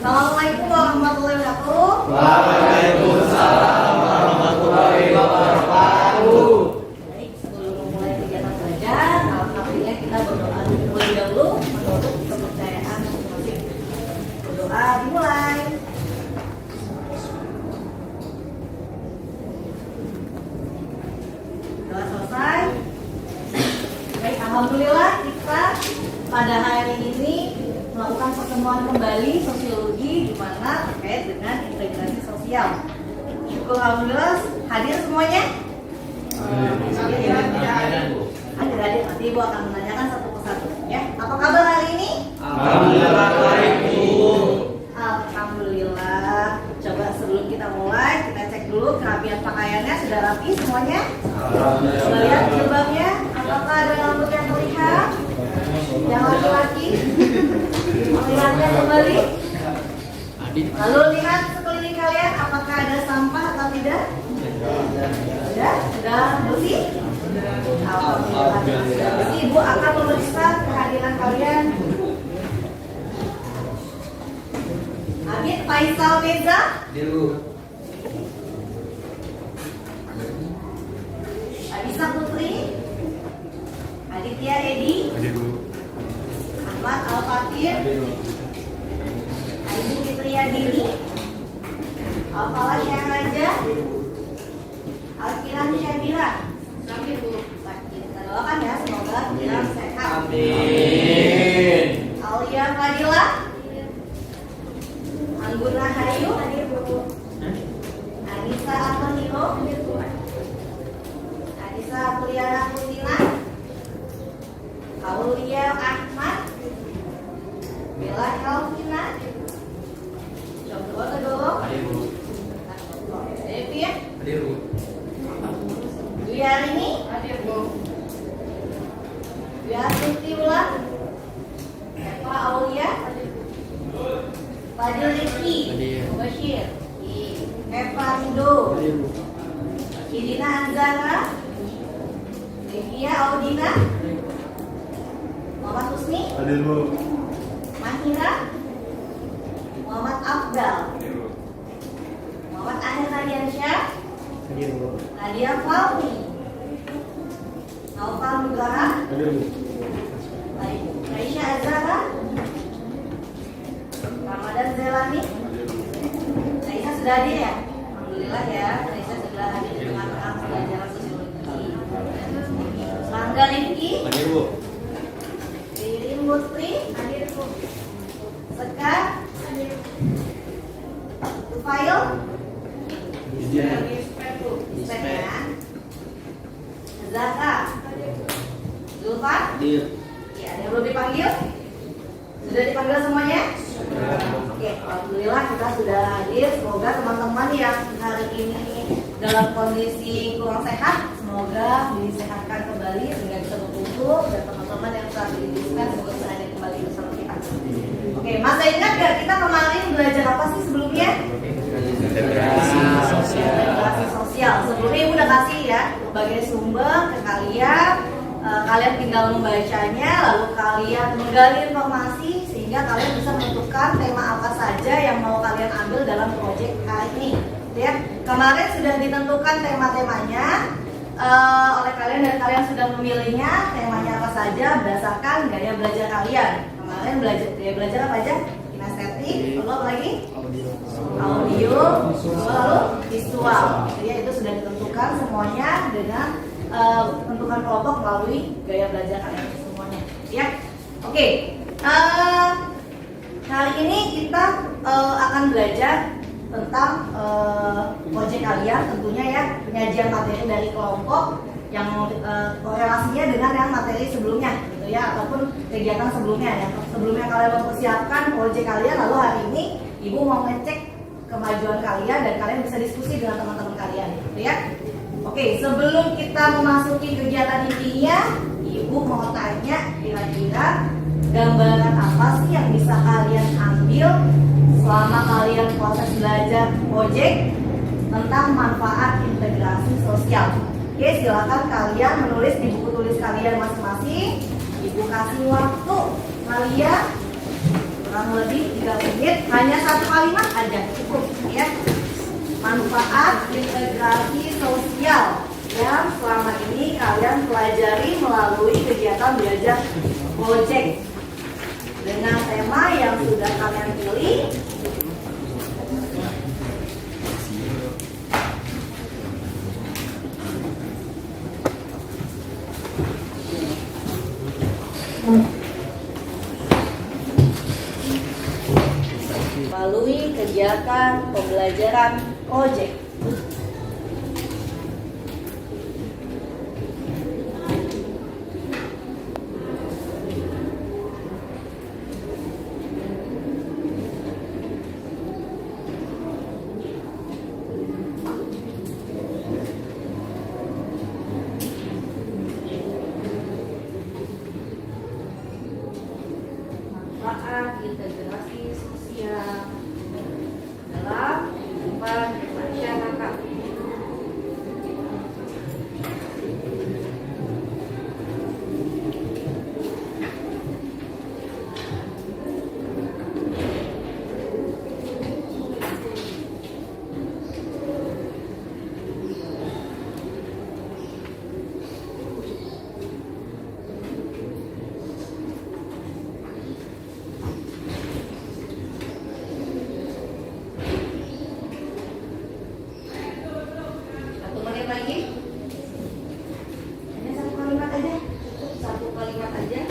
Assalamualaikum warahmatullahi wabarakatuh. Waalaikumsalam warahmatullahi wabarakatuh. Baik, sebelum memulai kegiatan belajar, alhamdulillah kita berdoa terlebih dahulu menurut kepercayaan masing-masing. Berdoa dimulai. Doa selesai. Baik, alhamdulillah kita pada hari ini melakukan pertemuan kembali sosiologi di mana terkait dengan integrasi sosial. Syukur alhamdulillah hadir semuanya. Hadir, nanti Ibu akan menanyakan satu persatu ya. Apa kabar hari ini? Alhamdulillah baik, Bu. Alhamdulillah. Coba sebelum kita mulai kita cek dulu kerapian pakaiannya sudah rapi semuanya. Coba lihat jilbabnya, apakah ada rambut yang terlihat? Yang laki-laki melihatnya kembali. Lalu lihat sekeliling kalian apakah ada sampah atau tidak? Sudah bersih? Alhamdulillah sudah bersih. Ibu akan memeriksa kehadiran kalian. Amit Faisal Reza, Abisa Putri, Aditya Edi, Ahmad Al-Fakir, Ibu Fitria Dini, Alfala Syahraja, Alkiran Syabira. Kita doakan ya, semoga kita sehat. Amin. Alia Fadila, Angguna Hayu, Anissa Antonio, Anissa Kuliana Kusina, Aulia Ahmad, Bella Helvina, Coba Tegoro, Devi ya, Dwi Arini, Dwi Astuti Ulan, Eva Aulia, Fadil Rizky, Bashir, Eva Rido, Idina Anzara, Devia Audina, Muhammad Husni, Mahira, Muhammad Afdal, Muhammad Ahir Radiansyah, Nadia Falmi, Naufal Nugraha, Aisyah Azhara, Ramadan Zelani. Aisyah sudah hadir ya? Alhamdulillah ya, Aisyah sudah hadir di tengah-tengah pelajaran sosiologi. Mangga Rifki, Ririn Mutri, hadir Bu. Sekar, Tufail, Ispen ya. Zaka, Zulfan, ya ada yang belum dipanggil? Sudah dipanggil semuanya? Oke, alhamdulillah kita sudah hadir. Semoga teman-teman yang hari ini dalam kondisi kurang sehat, semoga disehatkan kembali sehingga bisa berkumpul, dan teman-teman yang saat didiskkan semoga bisa hadir kembali bersama kita. Oke, masih ingat gak kita kemarin belajar apa sih sebelumnya? Integrasi sosial. Sebelumnya Ibu udah kasih ya berbagai sumber ke kalian. Kalian tinggal membacanya, lalu kalian menggali informasi sehingga kalian bisa menentukan tema apa saja yang mau kalian ambil dalam proyek hari ini. Ya, kemarin sudah ditentukan tema-temanya oleh kalian dan kalian sudah memilihnya temanya apa saja berdasarkan gaya belajar kalian. Kemarin gaya belajar apa aja? Kinestetik, lalu apa lagi? Audio, lalu visual. Jadi itu sudah ditentukan semuanya dengan tentukan kelompok melalui gaya belajar kalian semuanya. Ya, oke. Kali ini kita akan belajar tentang proyek kalian, tentunya ya penyajian materi dari kelompok yang korelasinya dengan yang materi sebelumnya, gitu ya, ataupun kegiatan sebelumnya ya. Sebelumnya kalian mempersiapkan proyek kalian, lalu hari ini Ibu mau ngecek kemajuan kalian dan kalian bisa diskusi dengan teman-teman kalian, gitu ya. Oke, sebelum kita memasuki kegiatan intinya, Ibu mau tanya kira-kira gambaran apa sih yang bisa kalian ambil selama kalian proses belajar proyek tentang manfaat integrasi sosial. Oke, silakan kalian menulis di buku tulis kalian masing-masing. Ibu kasih waktu kalian kurang lebih 3 menit, hanya satu kalimat aja cukup ya. Manfaat integrasi sosial yang selama ini kalian pelajari melalui kegiatan belajar project dengan tema yang sudah kalian pilih. Melalui kegiatan pembelajaran project. Manfaat integrasi sosial dalam kehidupan masyarakat. Lagi hanya satu kalimat aja, satu kalimat aja.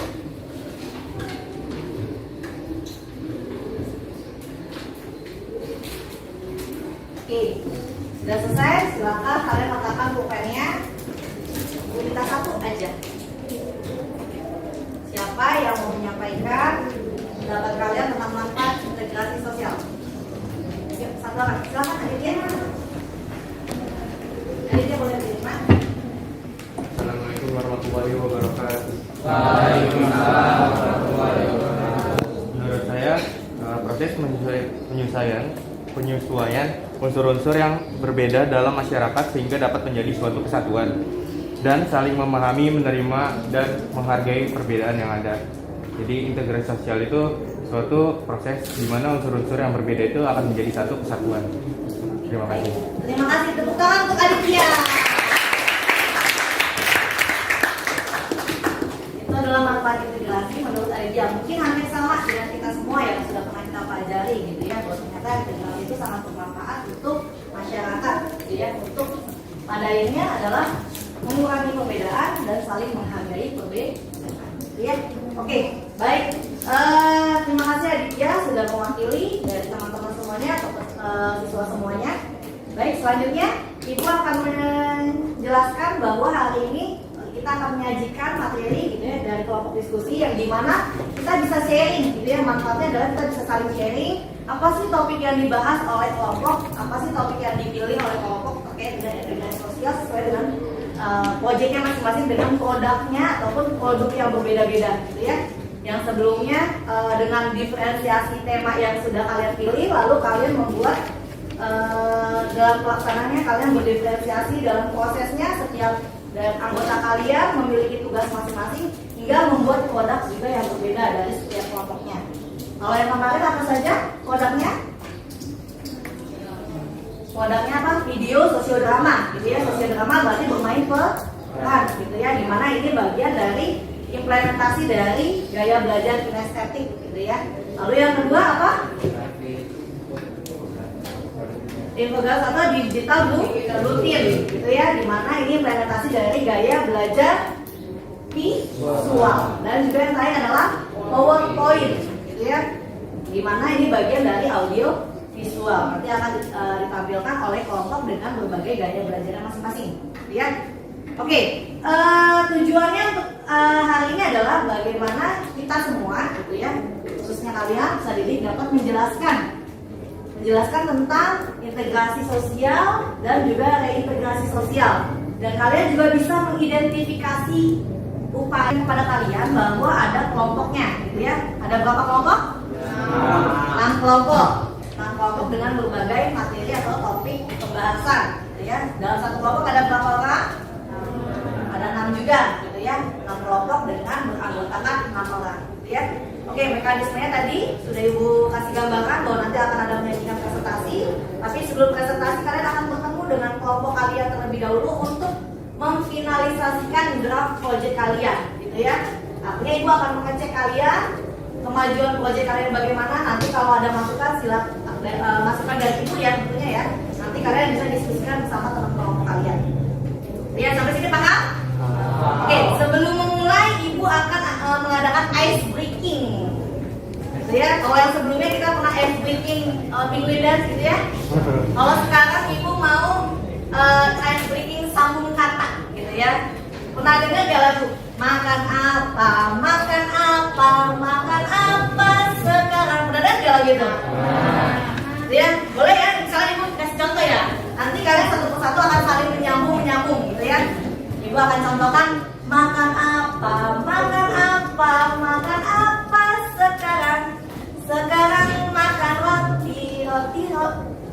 Oke, sudah selesai. Silakan kalian letakkan pulpennya. Minta satu aja. Siapa yang mau menyampaikan pendapat kalian tentang manfaat integrasi sosial? Yuk, satu orang. Silakan, Aditya. Aditya boleh terima. Assalamualaikum warahmatullahi wabarakatuh. Waalaikumsalam warahmatullahi wabarakatuh. Menurut saya, proses penyesuaian unsur-unsur yang berbeda dalam masyarakat sehingga dapat menjadi suatu kesatuan dan saling memahami, menerima, dan menghargai perbedaan yang ada. Jadi integrasi sosial itu suatu proses di mana unsur-unsur yang berbeda itu akan menjadi satu kesatuan. Terima kasih. Terima kasih, tepuk tangan untuk Aditya. Itu adalah manfaat integrasi menurut Aditya. Mungkin hampir sama dengan kita semua yang sudah pernah kita pelajari gitu ya. Bahwa ternyata integrasi itu sangat bermanfaat untuk masyarakat gitu ya. Untuk pada akhirnya adalah mengurangi perbedaan dan saling menghargai perbedaan gitu ya. Oke, baik. Terima kasih Aditya sudah mewakili dari teman-teman semuanya atau siswa semuanya. Baik, selanjutnya Ibu akan menjelaskan bahwa hari ini kita akan menyajikan materi gitu ya dari kelompok diskusi yang dimana kita bisa sharing gitu ya. Manfaatnya adalah kita bisa saling sharing apa sih topik yang dibahas oleh kelompok, apa sih topik yang dipilih oleh kelompok terkait dengan integrasi sosial sesuai dengan proyeknya masing-masing dengan produknya ataupun produk yang berbeda-beda gitu ya. Yang sebelumnya dengan diferensiasi tema yang sudah kalian pilih, lalu kalian membuat dalam pelaksanaannya kalian berdiferensiasi dalam prosesnya. Setiap dan anggota kalian memiliki tugas masing-masing hingga membuat produk juga yang berbeda dari setiap kelompoknya. Kalau yang kemarin apa saja produknya? Produknya apa? Video sosiodrama gitu ya. Sosiodrama berarti bermain peran gitu ya, dimana ini bagian dari implementasi dari gaya belajar kinestetik gitu ya. Lalu yang kedua apa? Infografis atau digital rutin gitu ya, dimana ini implementasi dari gaya belajar visual. Dan juga yang lain adalah PowerPoint gitu ya, dimana ini bagian dari audio visual. Nanti akan ditampilkan oleh kelompok dengan berbagai gaya belajar masing-masing gitu ya. Oke, tujuannya untuk hari ini adalah bagaimana kita semua gitu ya, khususnya kalian peserta didik dapat menjelaskan tentang integrasi sosial dan juga reintegrasi sosial. Dan kalian juga bisa mengidentifikasi upaya kepada kalian bahwa ada kelompoknya gitu ya. Ada berapa kelompok? 6 kelompok. 6 kelompok dengan berbagai materi atau topik pembahasan gitu ya. Dalam satu kelompok ada berapa orang? Ada 6 juga gitu ya. 6 kelompok dengan beranggotakan 6 orang gitu ya. Oke, mekanismenya tadi sudah Ibu kasih gambaran bahwa nanti akan ada menyajikan presentasi. Tapi sebelum presentasi kalian akan bertemu dengan kelompok kalian terlebih dahulu untuk memfinalisasikan draft project kalian, gitu ya. Artinya Ibu akan mengecek kalian kemajuan project kalian bagaimana. Nanti kalau ada masukan silakan masukan dari Ibu ya tentunya ya. Nanti kalian bisa diskusikan bersama teman kelompok kalian. Ya, sampai sini paham? Oke, sebelum memulai Ibu akan mengadakan ice breaking. Gitu ya. Kalau yang sebelumnya kita pernah ice breaking penguin dance gitu ya. Kalau sekarang Ibu mau ice breaking sambung kata gitu ya. Pernah dengar gak lagu? Makan apa? Makan apa? Makan apa sekarang? Pernah dengar gak lagu itu? Ya, boleh ya, misalnya Ibu kasih contoh ya. Nanti kalian satu persatu akan saling menyambung gitu ya. Ibu akan contohkan makan apa, makan apa, makan apa sekarang. Sekarang makan roti,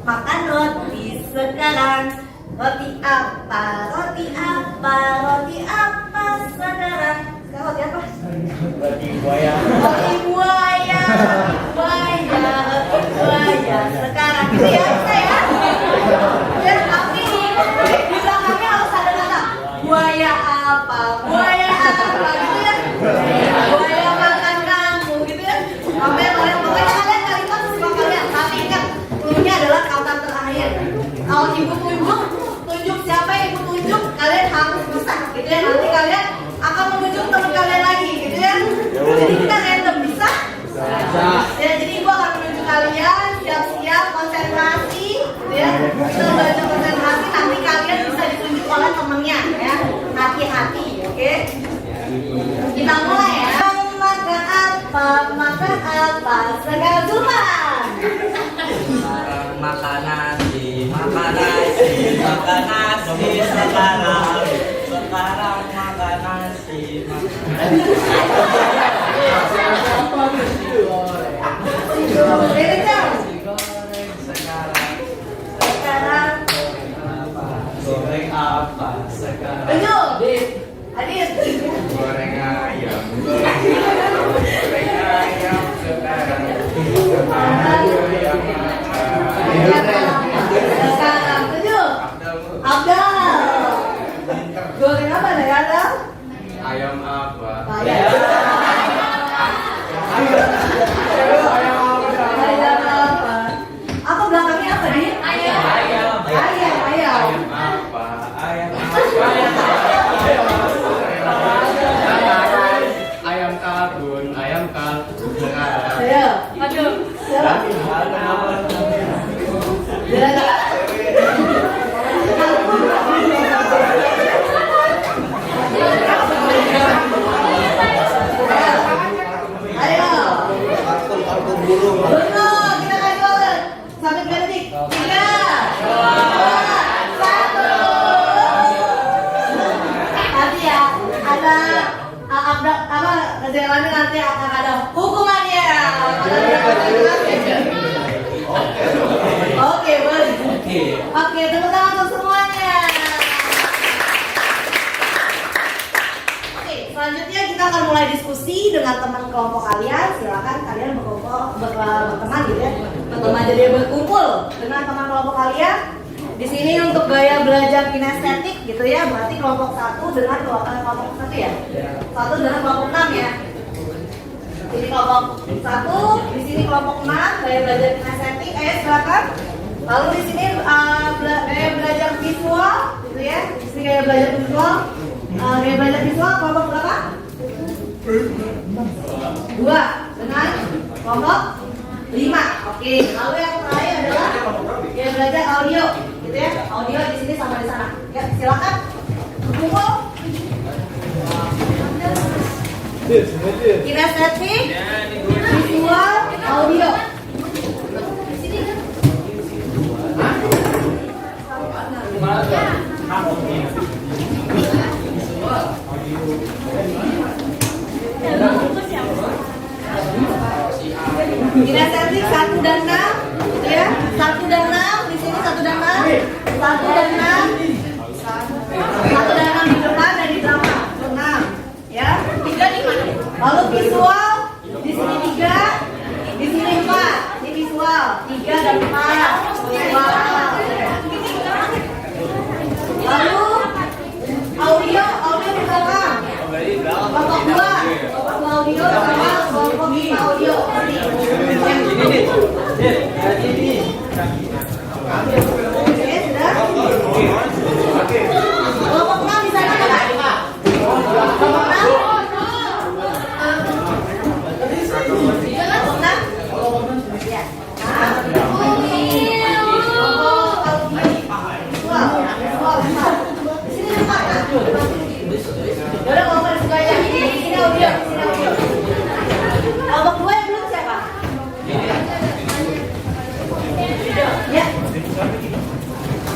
makan roti sekarang. Roti apa, roti apa, roti apa sekarang. Sekarang roti apa? Roti buaya. Roti buaya, buaya, roti buaya sekarang. Gitu ya, bisa ya. Dan tapi di belakangnya harus ada kata buaya apa, buaya apa, gitu ya. Buaya makan kamu, gitu ya. Sampai pokoknya kalian kalimat sesuai kalian. Tapi ingat, cluenya adalah kata terakhir. Kalau Ibu tunjuk siapa yang Ibu tunjuk, kalian harus bisa, gitu ya. Nanti kalian akan menunjuk teman kalian lagi, gitu ya. Jadi kita random bisa. Ya, jadi Ibu akan menunjuk kalian, siap-siap konsentrasi, gitu ya. Kita baca konsentrasi, nanti kalian bisa ditunjuk oleh temennya, ya. Hati-hati, oke? Kita mulai ya. Makan apa? Makan apa? Sekarang Zuma. Makan nasi, makan nasi, makan nasi sekarang. Sekarang makan nasi, goreng sekarang. Sekarang Goreng apa sekarang? tunjuk. Adit. Goreng ayam. Goreng ayam sekarang. Sekarang tunjuk. Abdal. Goreng apa nih Abdal? Ayam apa? Ayam. Ayam apa? Apa belakangnya apa nih? Ayam. Ayam. Ayam. Ayam apa? Ayam Ayam kalkun, ayam kalkun. Ayo. Aduh. Siapa? Ayo. kalkun burung. Bruno, kita kasih order. Sampai 3 detik. 3, 2, 1. Nanti ya, ada apa kejalannya nanti akan ada hukumannya. Oke, boleh. Oke, tepuk tangan untuk semuanya. Oke, selanjutnya kita akan mulai diskusi dengan teman kelompok kalian. Silakan kalian berteman gitu ya. Berteman jadi berkumpul dengan teman kelompok kalian. Di sini untuk gaya belajar kinestetik gitu ya. Berarti kelompok 1 dengan kelompok 1 ya. 1 dengan kelompok 6 ya. Ini kelompok 1, di sini kelompok 6 gaya belajar kinestetik. Ayo silakan. Lalu di sini gaya belajar visual gitu ya. Di sini gaya belajar visual. Gaya belajar visual kelompok berapa? 2 dengan kelompok 5. Oke, lalu yang terakhir adalah gaya belajar audio gitu ya. Audio di sini sama di sana. Ya, silakan berkumpul. Kinestetik, visual, audio. Di sini kan? Kinestetik 1 dan 6 gitu ya. 1 dan 6 di sini 1 dan 6. 1 dan 6. 1 dan 6 di depan dan di belakang. 6 ya. 3 di mana? Lalu visual di sini 3, di sini 4. Ini visual. 3 dan 4. Wow. Lalu audio di belakang. Kelompok 2 audio sama kelompok 5 audio. Oke, sudah. Kelompok 6 di sana Pak. Kelompok 6. Ya. Yaudah kalau pada suka yang ini audio, Kelompok 2 yang belum siapa? Ya.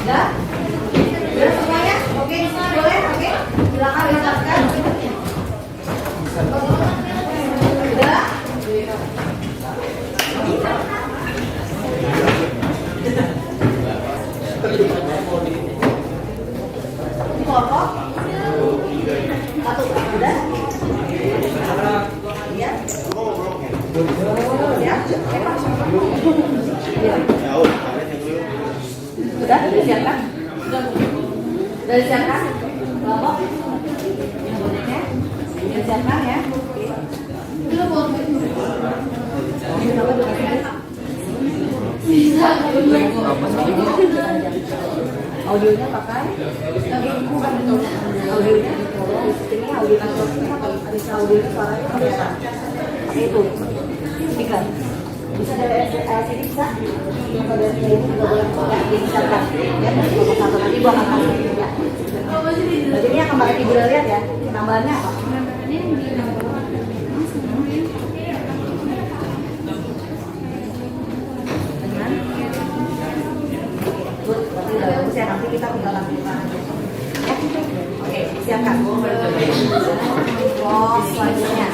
Udah? Udah semuanya? Oke, di sini boleh? Oke. Silakan dijelaskan. Udah? Ini kelompok? Satu, udah? Iya? Ya? Sudah disiapkan? Sudah disiapkan? Kelompok? Yang boneknya? Disiapkan ya? Bisa. Audionya pakai? Audionya? Ini audio bisa audio suaranya pakai apa? Pakai itu? Speaker? Bisa dari LCD bisa? Atau dari ini juga boleh disiapkan ya, dari kelompok 1 nanti gua akan kasih ya. Berarti ini akan pakai tidur lihat ya, penambahannya apa? Good, berarti udah bagus ya, nanti kita tinggal lakukan aja. Oke, siapkan. Selanjutnya.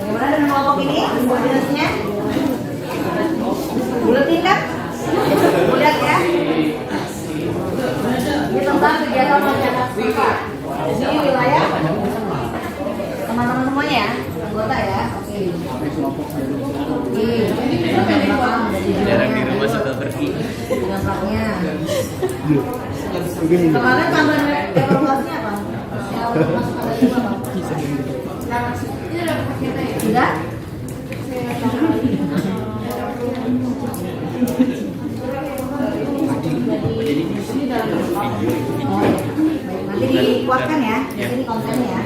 Bagaimana dengan kelompok ini? Koordinasinya? Buletin kan? Bulat ya? Ini tentang kegiatan masyarakat setempat. Ini wilayah teman-teman semuanya ya, anggota ya. Oke. Jarang di rumah sudah pergi. Dampaknya. Kemarin tambahan evaluasinya apa? Sudah? Nanti dikuatkan ya, di sini kontennya ya.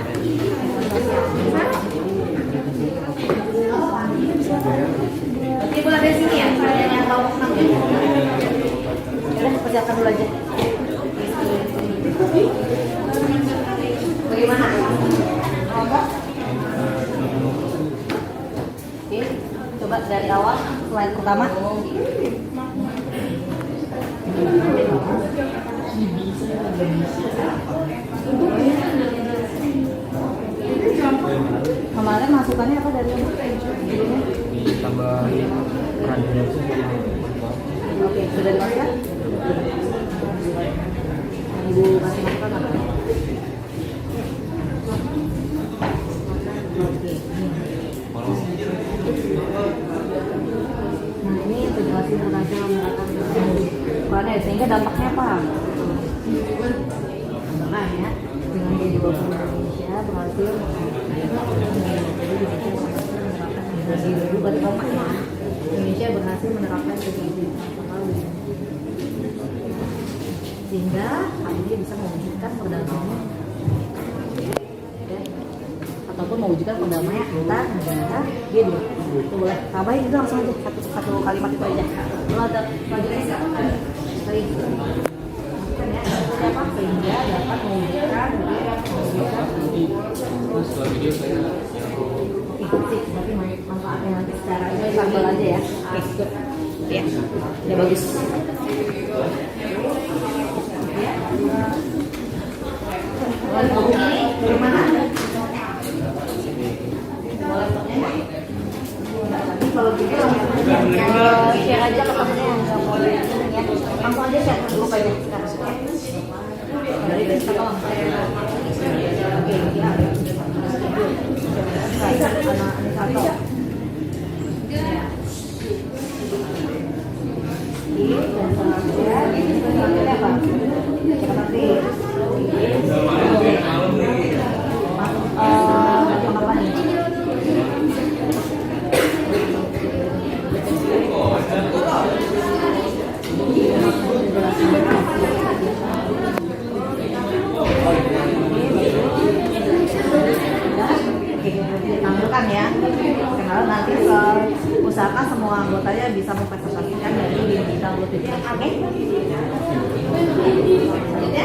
Berarti boleh dari sini ya, yang kelompok 6 ya. Yaudah, persiapkan dulu aja. Bagaimana? Kelompok? Oke, coba dari awal, slide pertama. Kemarin masukannya apa dari ini? Tambah perannya. Oke, sudah dimasukkan? Ibu kasih masukan apa? Nah, ini integrasi internasional menerapkan sehingga dampaknya apa? Nah ya, dengan G20 Indonesia berhasil Indonesia berhasil menerapkan G20 internasional sehingga akhirnya bisa mewujudkan perdamaian ataupun mewujudkan perdamaian antar negara G20. Boleh tambahin itu langsung aja satu kalimat itu aja. Kalau ada selanjutnya sorry siapa sehingga dapat mewujudkan tapi manfaatnya nanti secara ini sampel aja ya. Oke, ya, ya bagus. Buku ini dari mana? Tapi kalau gitu share aja ke temennya yang nggak boleh ya. Langsung aja share ke grup aja sekarang. Dari kita kalau oke ya. Tampilkan ya, karena nanti usahakan semua anggotanya bisa mempresentasikan dari digital rutin. Oke? Selanjutnya.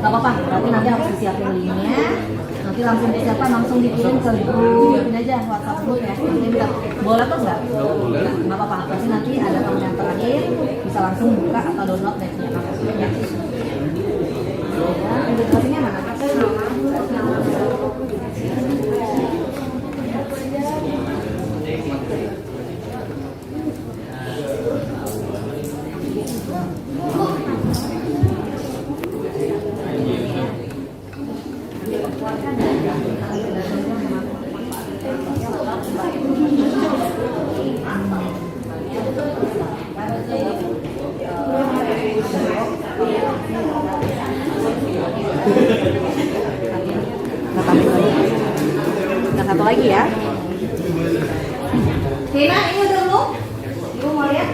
Gak apa-apa, berarti nanti harus disiapin linknya. Nanti langsung disiapkan, langsung dikirim ke grup ini aja, WhatsApp grup ya. Nanti minta, boleh atau enggak? Nggak apa-apa, pasti nanti ada teman yang terakhir bisa langsung buka atau download netnya. Ya, integrasinya mana? Nah, satu lagi ya. Tina, ini udah belum? Ibu mau lihat?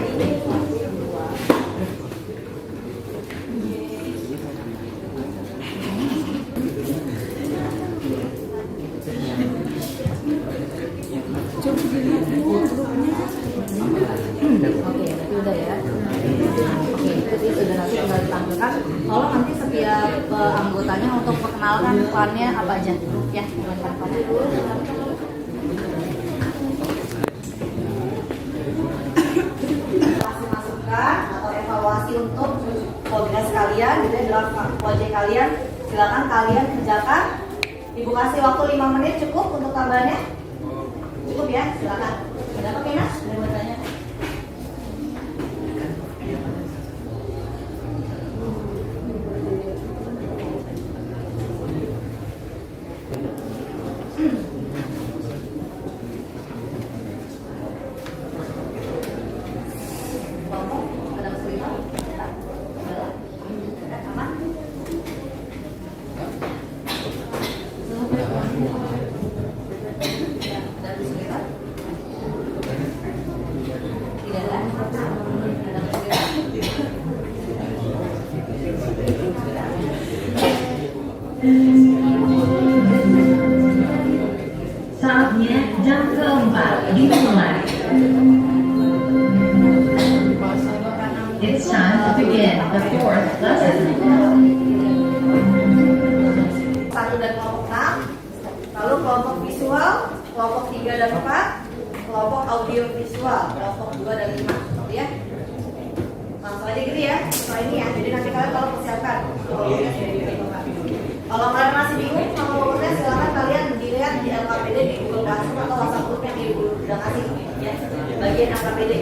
Oke, berarti udah ya. Oke, jadi sudah nanti tinggal ditampilkan. Tolong nanti setiap anggotanya untuk perkenalkan perannya apa aja, ya. Kasih masukan atau evaluasi untuk progres kalian, gitu ya, dalam proyek kalian. Silakan kalian kerjakan. Ibu kasih waktu 5 menit cukup untuk tambahannya. Cukup ya, silakan. Ada apa, Kena? Ada yang bertanya? Saatnya jam keempat dimulai. It's time to begin the fourth lesson. Satu dan kelompok 6, lalu kelompok visual, kelompok 3 dan 4, kelompok audio visual, kelompok 2 dan 5, ya. Langsung aja gitu ya, soal ini ya. Jadi nanti kalian kalau persiapkan. Kalau kalian masih bingung sama pokoknya silakan kalian dilihat di LKPD di Google Classroom atau WhatsApp group yang ibu udah kasih ya. Bagian LKPD.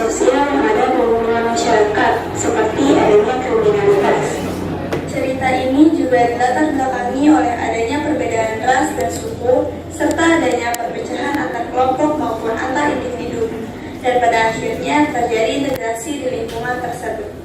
sosial yang ada di lingkungan masyarakat, seperti adanya kriminalitas. Cerita ini juga dilatar belakangi oleh adanya perbedaan ras dan suku, serta adanya perpecahan antar kelompok maupun antar individu, dan pada akhirnya terjadi integrasi di lingkungan tersebut.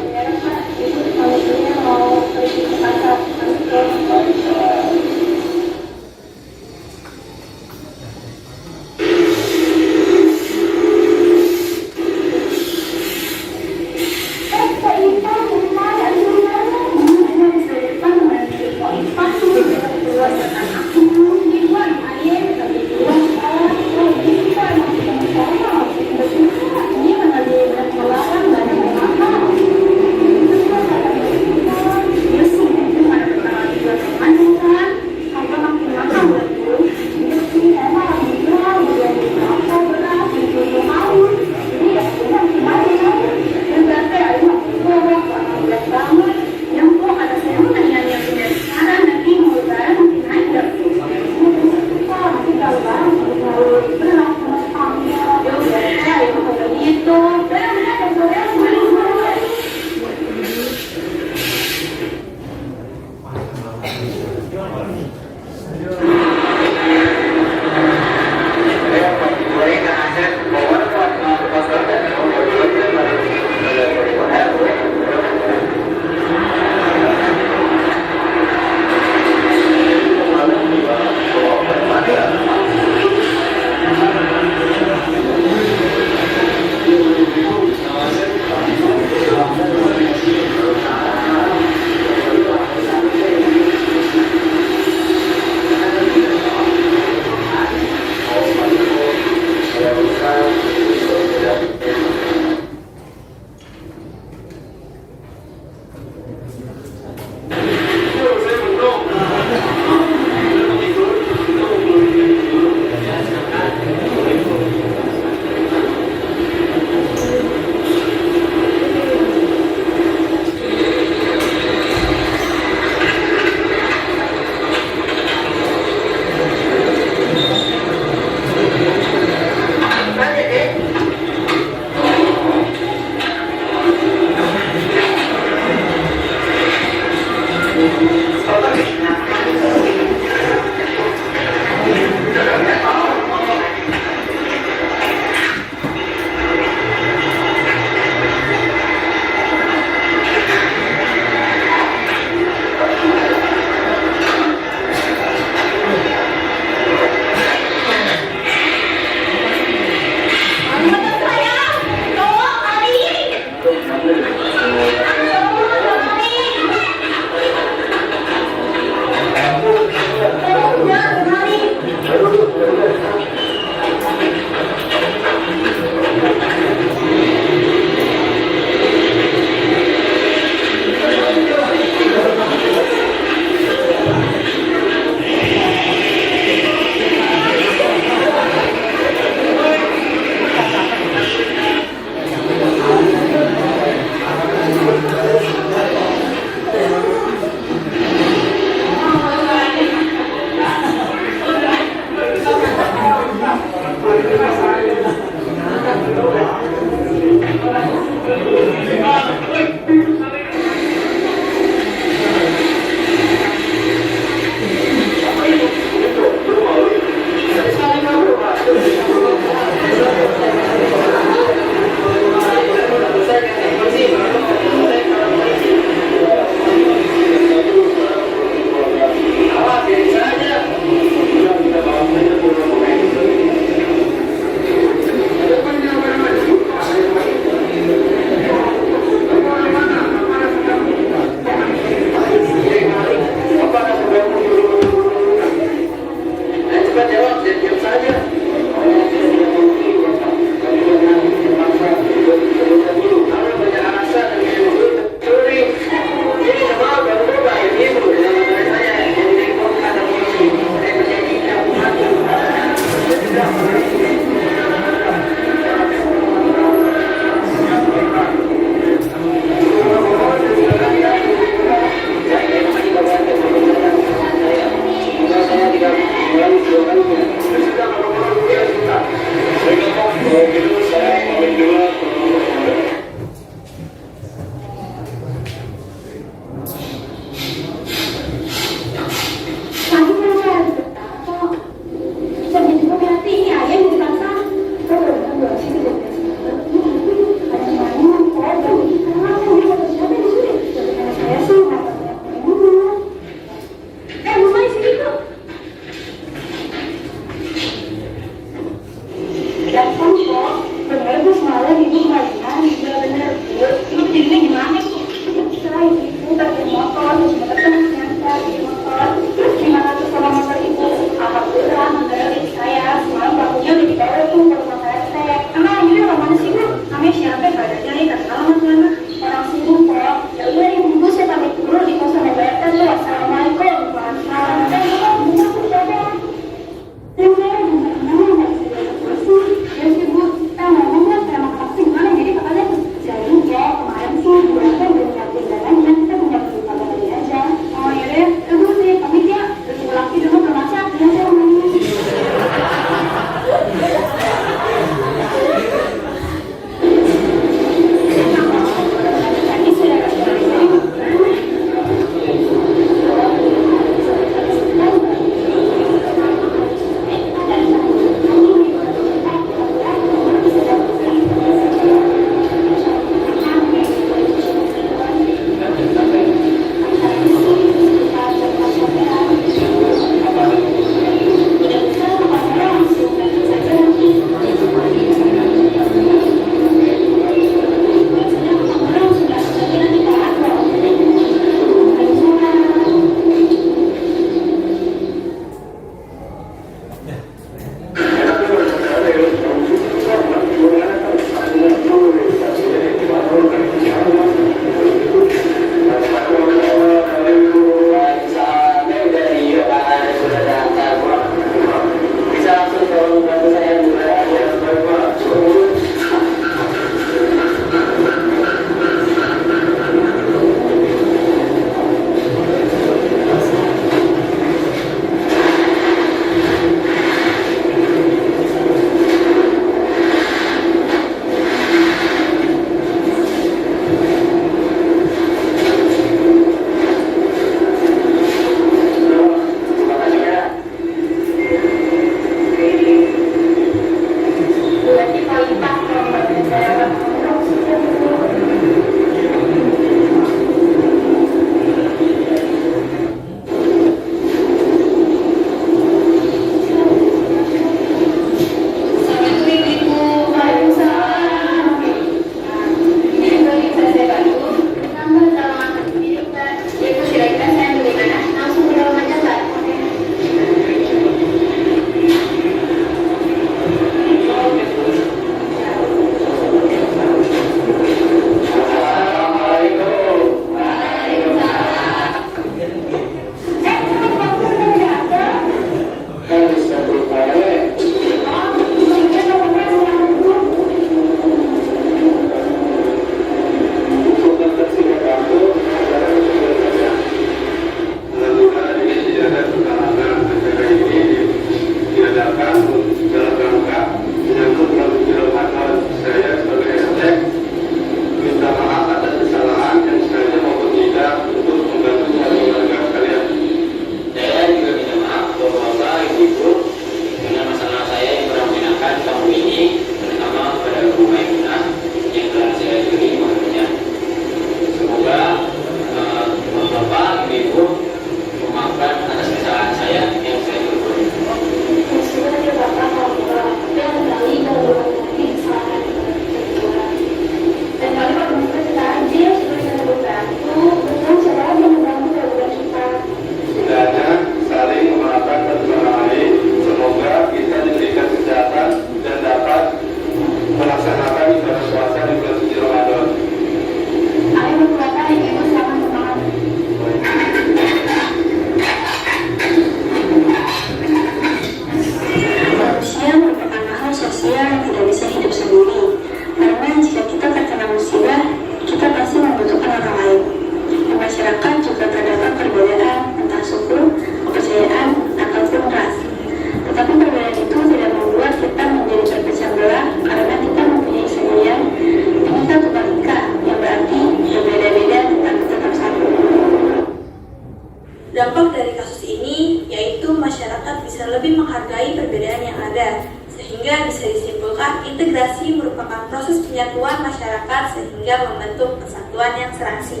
Dampak dari kasus ini yaitu masyarakat bisa lebih menghargai perbedaan yang ada, sehingga bisa disimpulkan integrasi merupakan proses penyatuan masyarakat sehingga membentuk kesatuan yang serasi.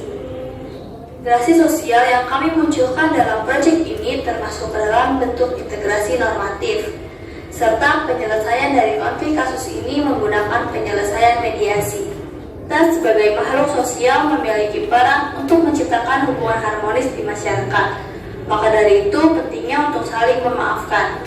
Integrasi sosial yang kami munculkan dalam proyek ini termasuk dalam bentuk integrasi normatif, serta penyelesaian dari konflik kasus ini menggunakan penyelesaian mediasi. Kita sebagai makhluk sosial memiliki peran untuk menciptakan hubungan harmonis di masyarakat. Maka dari itu pentingnya untuk saling memaafkan.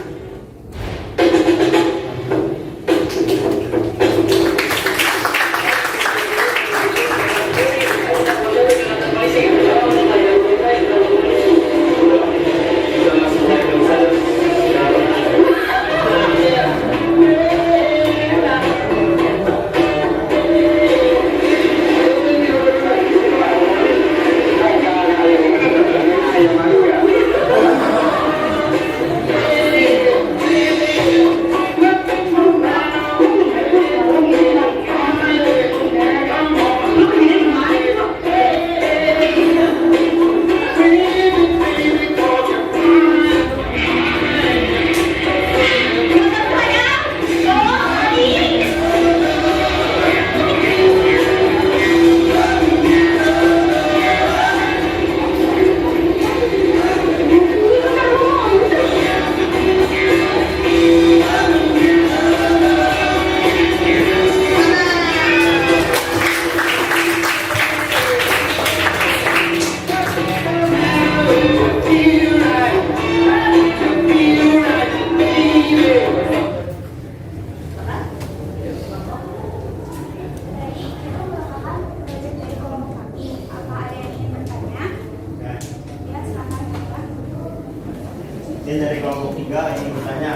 Dari kelompok 3 ingin bertanya,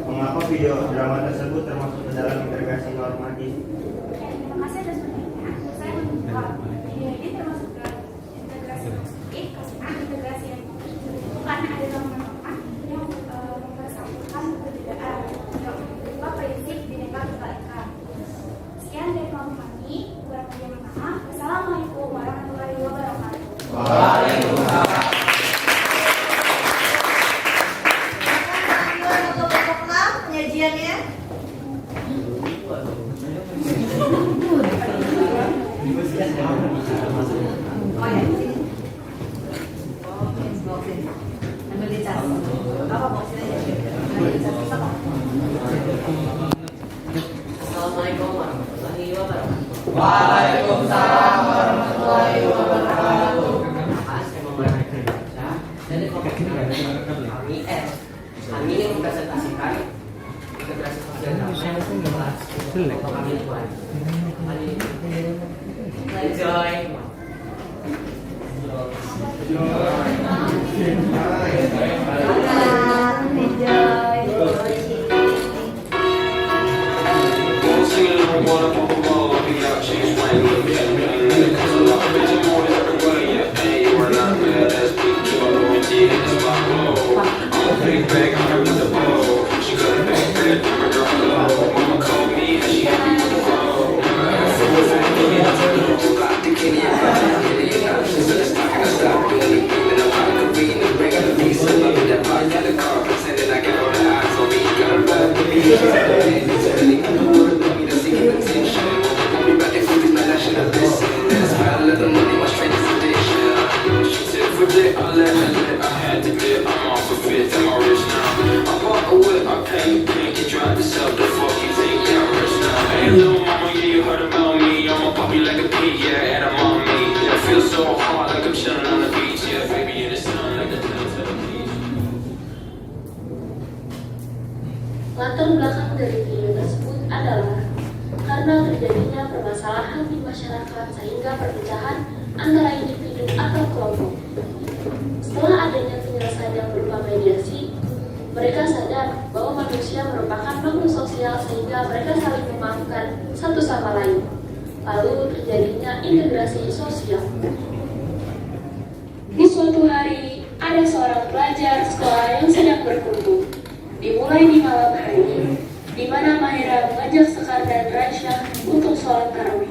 mengapa video drama tersebut termasuk ke dalam integrasi normatif? Terima kasih atas pertanyaannya. Saya menjawab. Video ini termasuk dalam integrasi normatif karena integrasi yang bukan ada norma-norma yang mempersatukan perbedaan yang berupa prinsip Bhinneka Tunggal Ika. Sekian dari kelompok kami. Kurang lebih mohon maaf. Wassalamualaikum warahmatullahi wabarakatuh. Waalaikumsalam. Penyajiannya. Oh ya, sini. Oke, ambil di cas. Apa boxnya ya? Ambil di cas apa? Assalamualaikum warahmatullahi wabarakatuh. Waalaikumsalam warahmatullahi wabarakatuh. Saya Muhammad Aisyah dari kelompok kami kami ingin mempresentasikan integrasi sosial kelompok kami lingkungan. Enjoy. Latar belakang dari video tersebut adalah karena terjadinya permasalahan di masyarakat sehingga perpecahan antara individu atau kelompok. Setelah adanya penyelesaian yang berupa mediasi, mereka sadar bahwa manusia merupakan makhluk sosial sehingga mereka saling memaafkan satu sama lain. Lalu terjadinya integrasi sosial. Di suatu hari, ada seorang pelajar sekolah yang sedang berkumpul. Dimulai di malam hari, di mana Mahira mengajak Sekar dan Raisya untuk sholat tarawih.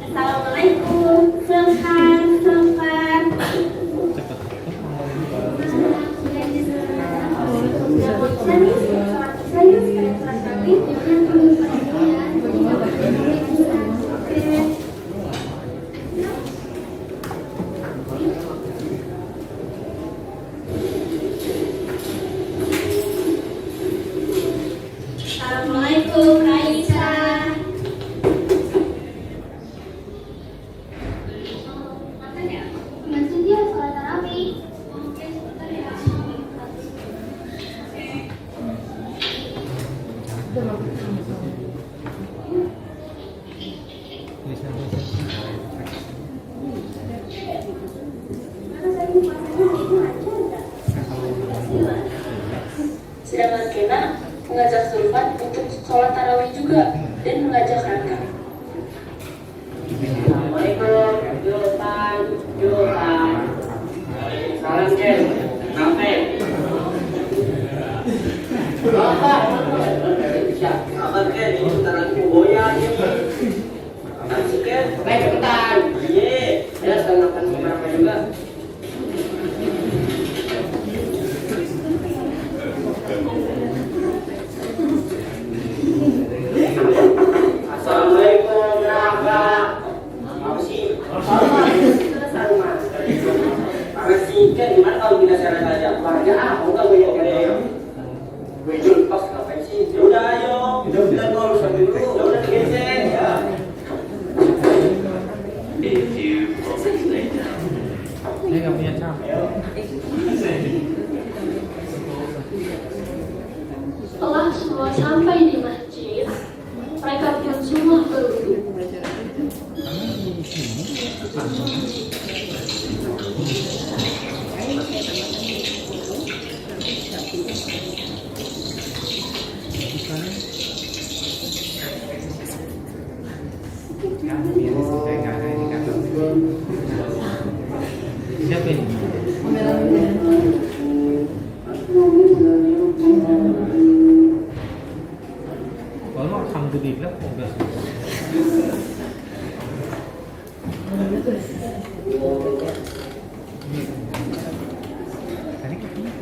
Assalamualaikum, selamat. Kanan Ken, sampai. Bapak, sabar Ken, ini bentar lagi mau goyang nih. Masih Ken, baik cepetan. Iya, ya sedang makan beberapa juga. Assalamualaikum Naga. Apa sih? Masih Ken, gimana kalau kita share aja? Warga mau nggak gue yang gue jual pas ngapain sih? Ya udah ayo, kita mau urusan dulu. Ya udah geser ya. Saya nggak punya cap. Setelah semua sampai di masjid, mereka pun semua berduduk. Siapa ini? Kalau alhamdulillah udah tadi katanya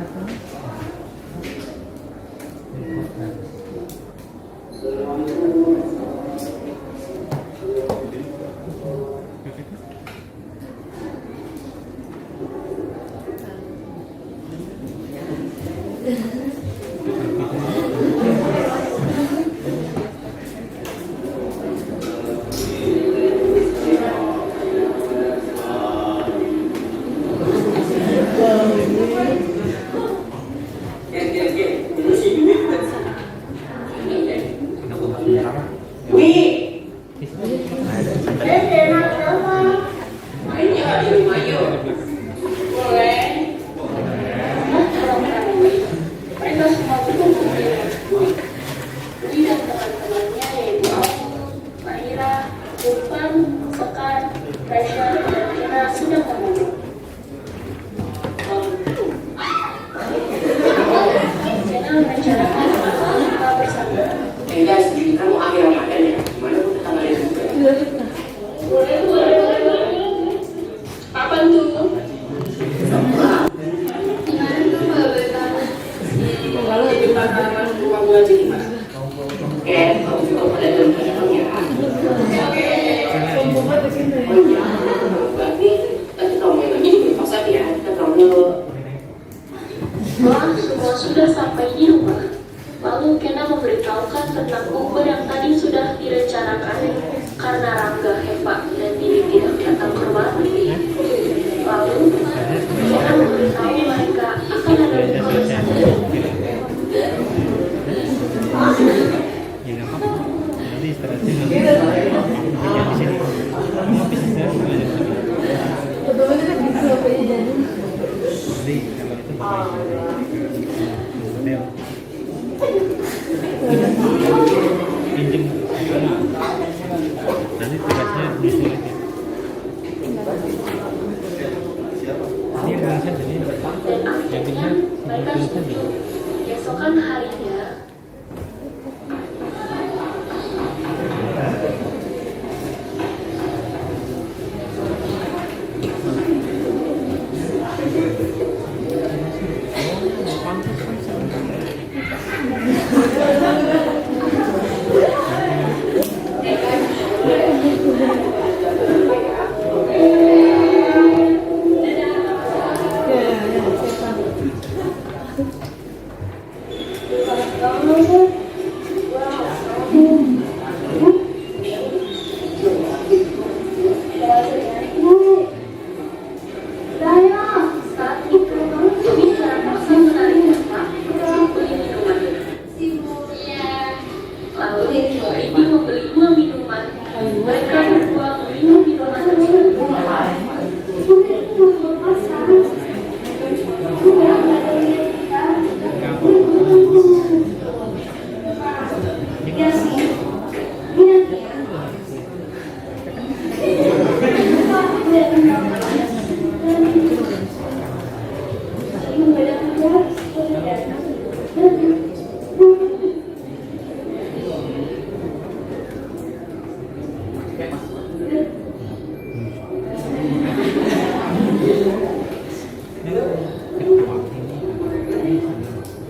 Mereka semua berduduk. Dwi dan teman-temannya yaitu Abu, Mahira, Irfan, Sekar, Raisya, dan Kira sudah terbentuk. Channel merencanakan buka bersama. Guys, kamu akhir Ramadan ya? Gimana pun tanggalnya juga. Boleh. Kapan tuh? Setelah semua sudah sampai di rumah, lalu Kena memberitahukan tentang bukber yang tadi sudah direncanakan karena Rangga, Heva, dan Diri tidak datang ke rumah. Lalu Kena memberitahu mereka akan ada buka bersama. ya nggak apa-apa. Nanti istirahatnya nanti di sini. Tapi saya belajar lagi. Jadi kalau itu bapak hotel. Pinjam. Nanti tugasnya disulit. Ini rangsan jadi Dan akhirnya mereka setuju. Keesokan harinya,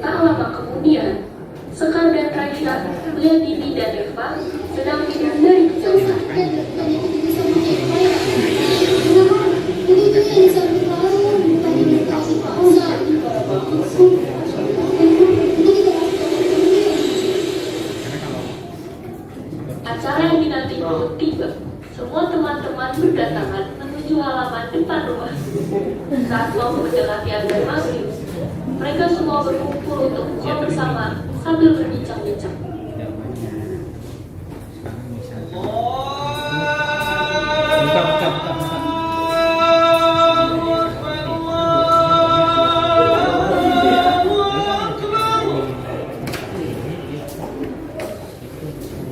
Tak lama kemudian, Sekar dan Raisa melihat Dini dan Eva sedang minum dari kejauhan. Acara yang dinanti pun tiba. Semua teman-teman berdatangan menuju halaman depan rumah. Saat mau mendekati azan maghrib, mereka semua berkumpul untuk buka bersama sambil berbincang-bincang.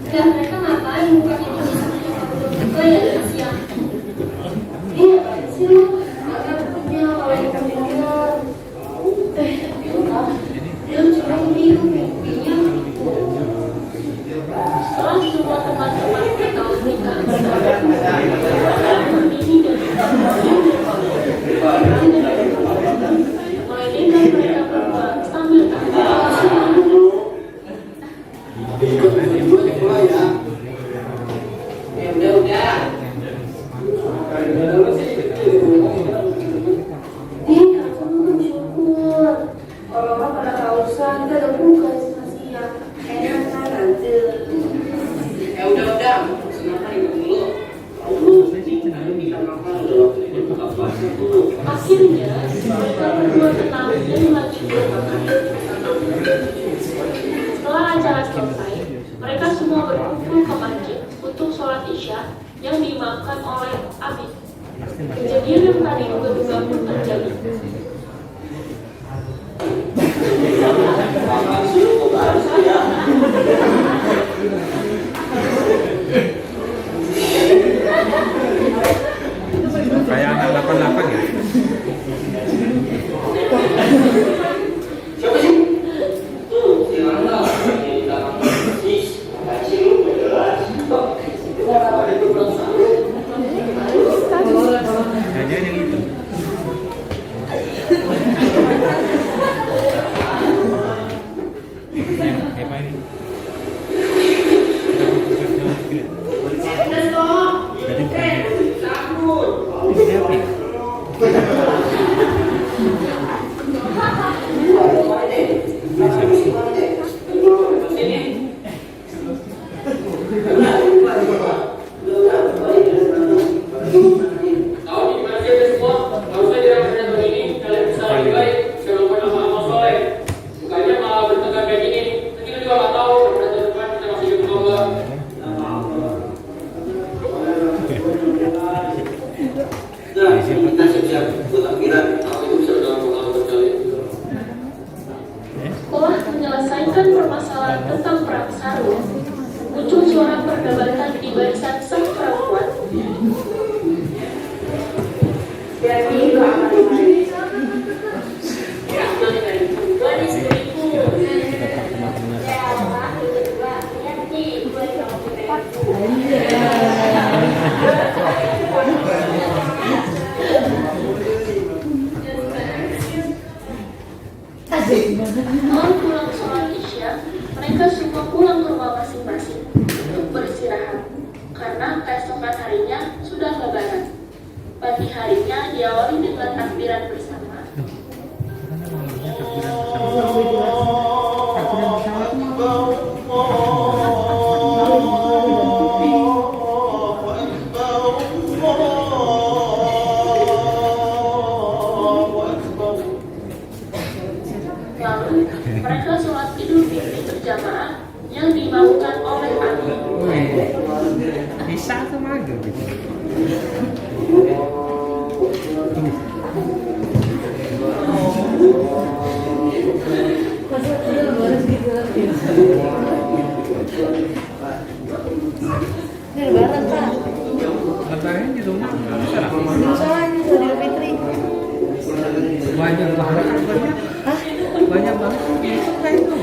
Dan mereka ngapain bukannya pergi sama nyokap belum buka ya dari siang? Iya kan sih lu? Mereka punya kalau yang bener. Dia cuma minum kopinya. Setelah semua teman-teman tahu nikah bersama, Dini dan mulai nikah mereka berdua sambil Iya, kamu bersyukur. Orang-orang pada kausan, kita udah buka siang. Enak kan nanti. Udah, kenapa ribut dulu? Akhirnya, mereka berdua tenang dan melanjutkan makan. Setelah acara selesai, mereka semua berkumpul ke masjid untuk sholat isya yang diimamkan oleh Abi. Kejadian yang tadi duga-duga pun terjadi. Kayak anak 88 ya? Siapa sih? Tuh, si Rangga yang di belakang persis. Kasih lu jelas. Ada di belakang. Jangan yang itu. Apa ini? Kita siap-siap buat akhirat. Aku itu bisa dalam pengalaman berkali. Setelah menyelesaikan permasalahan tentang perang sarung, muncul suara perdebatan di barisan sang perempuan. Gadis beriku. Mau pulang sholat isya, mereka semua pulang ke rumah masing-masing untuk beristirahat karena keesokan harinya sudah lebaran. Pagi harinya diawali dengan takbiran bersama. Lalu mereka sholat Idul Fitri berjamaah yang diimamkan oleh Abi. Bisa tuh maghrib gitu. Lebaran, Pak. Lebaran di rumah. Soalnya Idul Fitri. Banyak banget. Hah? Banyak banget. Kayak itu.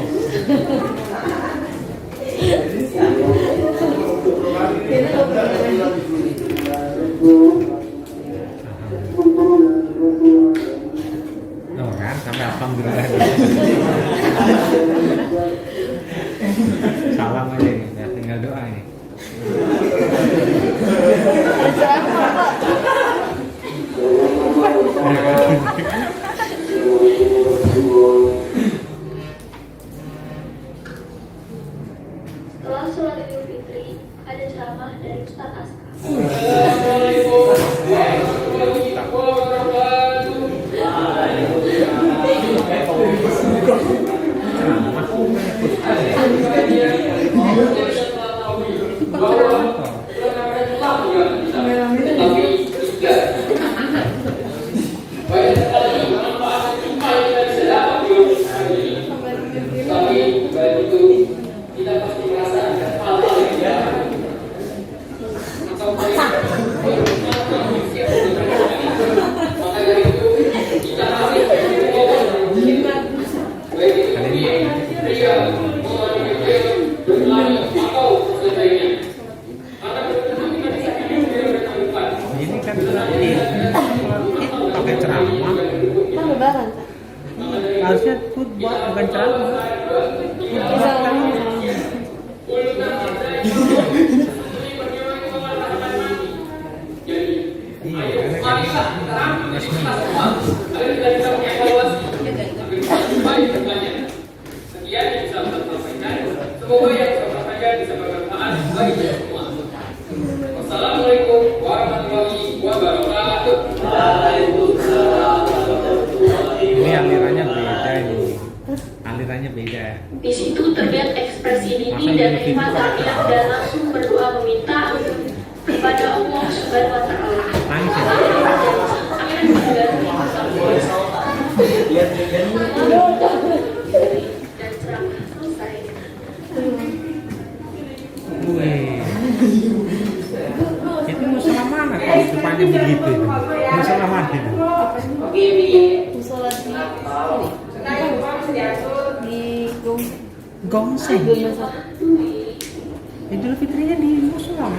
sampai alhamdulillah. Salam aja ini, ya, tinggal doa ini. Setelah sholat Idul Fitri, ada ceramah dari Ustaz Aska. Ini kan pakai ceramah. Harusnya khutbah bukan ceramah. Semoga yang saya sampaikan bisa bermanfaat bagi kita semua. Wassalamualaikum warahmatullahi wabarakatuh. Ini alirannya beda ini. Alirannya beda. Di situ terlihat ekspresi Didi dan Eva terlihat dan langsung berdoa meminta kepada Allah Subhanahu wa Ta'ala. Nangis ya? Akan mengganti dan ceramah selesai. Wih. Itu musola mana kalau depannya begitu itu? Musola mana itu? Gongseng. Idul Fitrinya di musola.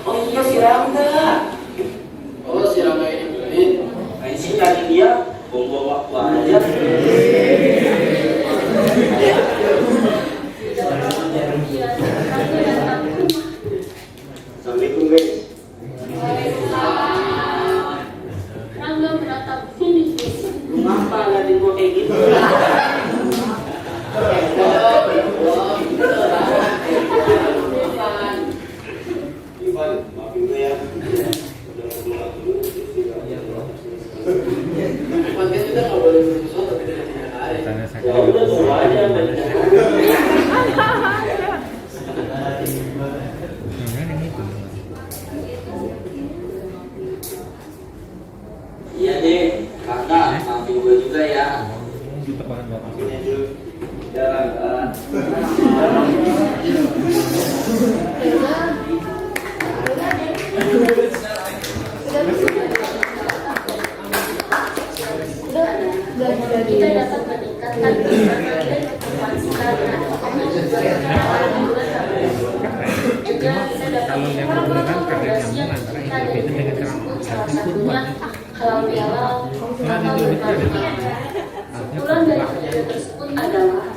Oh iya si Rangga. Oh si Rangga ini. Main sih tadi dia buang waktu aja. Assalamualaikum guys. Rangga menatap finish. Lu ngapa lagi gua kayak gitu? Ivan, maafin gue ya. Ivan kan kita nggak boleh berusaha tapi dengan tidak ada. Tanya saya. Ya udah semua aja. Iya deh, kakak, maafin gue juga ya. Gitu banget bapak. Jarang. Kita dapat meningkatkan kesenangan dan kepuasan juga kita dapat mengembangkan fondasi yang kita dari salah satunya halal bihalal atau berbagi. Kesimpulan dari video tersebut adalah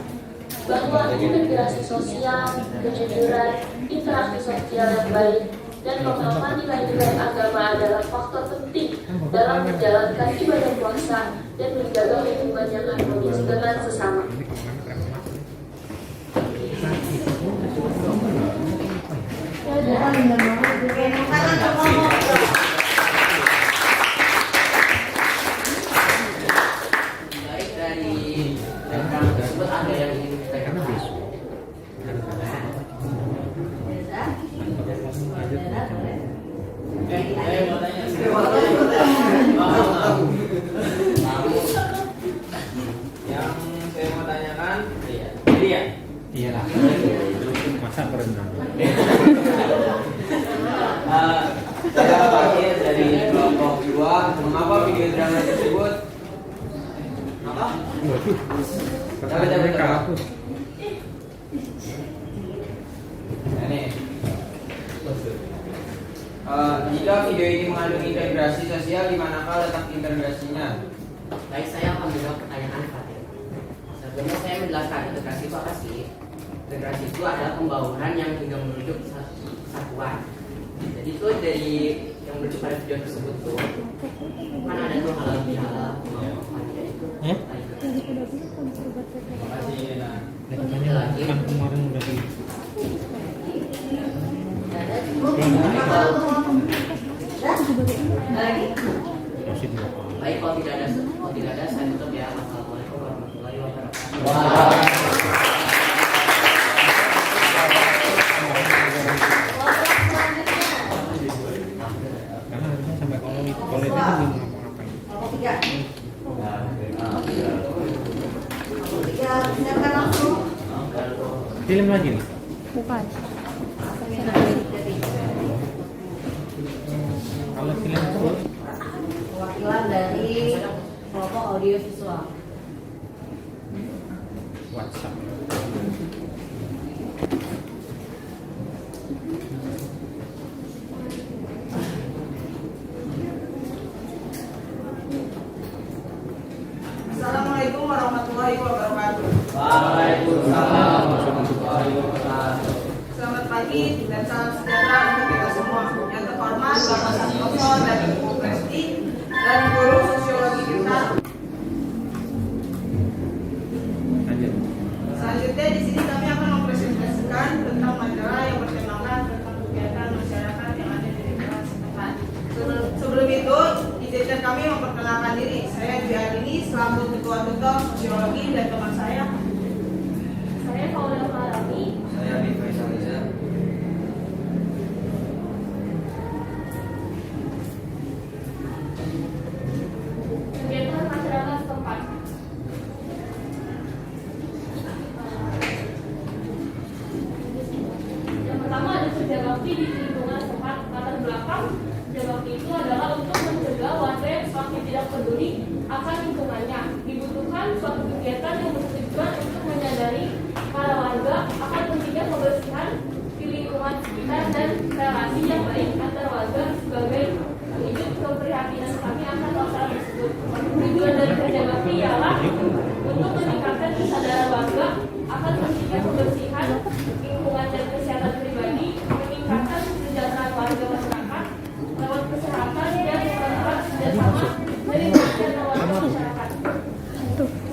bahwa integrasi sosial, kejujuran, interaksi sosial yang baik, dan pemahaman nilai-nilai agama adalah faktor penting dalam menjalankan ibadah puasa dan menjaga hubungan yang harmonis dengan sesama. Baik dari tersebut ada yang ingin ditanyakan besok. Mau tanya. Yang saya mau tanyakan, ini ya? Iya lah. Masa berenang. Saya bagian dari kelompok 2. Mengapa video drama tersebut? Apa? Waduh. Kata mereka hapus. Ini. Jika video ini mengandung integrasi sosial, di manakah letak integrasinya? Baik, saya akan menjawab pertanyaan Fatir. Sebelumnya saya menjelaskan integrasi itu apa sih? Integrasi itu adalah pembauran yang hingga menuju kesatuan. Jadi itu dari yang merujuk pada video tersebut tuh kan ada tuh halal bihalal pembauran itu. Lagi. Kemarin udah Baik, kalau tidak ada, saya tutup ya. Wassalamualaikum warahmatullahi wabarakatuh. karena harusnya sampai kalau itu kan belum apa-apa. Silakan langsung. Film lagi nih. Bukan. Kalau film itu Perwakilan dari kelompok audio visual. WhatsApp. Assalamualaikum warahmatullahi wabarakatuh. Waalaikumsalam warahmatullahi wabarakatuh. Selamat pagi dan salam sejahtera untuk kita semua. Yang terhormat Bapak Santoso dan Ibu Presti dan guru sosiologi kita. Selanjutnya di sini kami akan mempresentasikan tentang majalah yang bertemakan tentang kegiatan masyarakat yang ada di lingkungan setempat. Sebelum itu, izinkan kami memperkenalkan diri. Saya Dwi Arini selaku Ketua Tutor Sosiologi dan teman saya. Saya Paula Farami. Saya Bin Faisal Riza. Kegiatan masyarakat setempat. Yang pertama ada kerja bakti di lingkungan setempat. Latar belakang kerja bakti itu adalah untuk mencegah warga yang semakin tidak peduli akan lingkungannya. Dibutuhkan suatu kegiatan yang bertujuan untuk menyadari para warga akan pentingnya kebersihan di lingkungan sekitar dan relasi yang baik antar warga sebagai wujud keprihatinan kami akan masalah tersebut. Tujuan dari kerja bakti ialah untuk meningkatkan kesadaran warga akan pentingnya kebersihan lingkungan dan kesehatan pribadi, meningkatkan kesejahteraan warga masyarakat lewat kesehatan dan memperkuat kerjasama dari masyarakat warga masyarakat.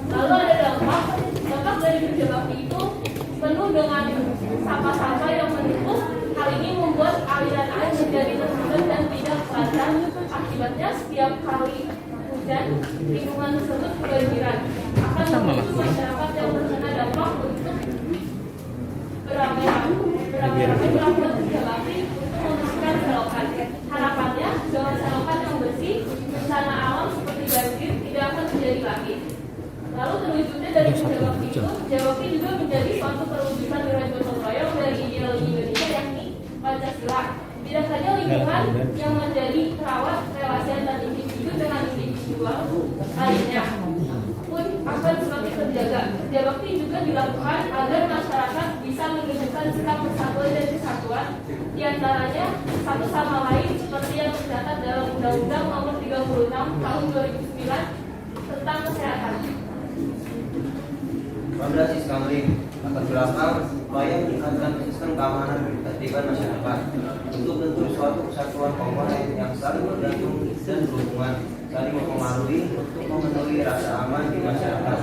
Lalu ada dampak dari kerja bakti itu penuh dengan sampah-sampah yang menumpuk. Hal ini membuat aliran air menjadi tersendat dan tidak lancar. Akibatnya setiap kali hujan, lingkungan tersebut kebanjiran. Akan memicu masyarakat yang terkena dampak untuk beramai-ramai melakukan kerja bakti untuk membersihkan selokan. Harapannya dengan selokan yang bersih, bencana alam seperti banjir tidak akan terjadi lagi. Lalu terwujudnya dari kerja bakti itu, kerja bakti juga menjadi suatu perwujudan nilai gotong royong dari ideologi Indonesia yakni Pancasila. Tidak saja lingkungan yang menjadi terawat relasi antar individu dengan individual lainnya pun akan semakin terjaga. Kerja bakti juga dilakukan agar masyarakat bisa menunjukkan sikap persatuan dan kesatuan di antaranya satu sama lain seperti yang tercatat dalam Undang-Undang Nomor 36 Tahun 2009 tentang kesehatan. Pada Iskamling akan belakang upaya meningkatkan sistem keamanan dan ketertiban masyarakat untuk bentuk suatu kesatuan komponen yang saling bergantung dan berhubungan, saling mempengaruhi untuk memenuhi rasa aman di masyarakat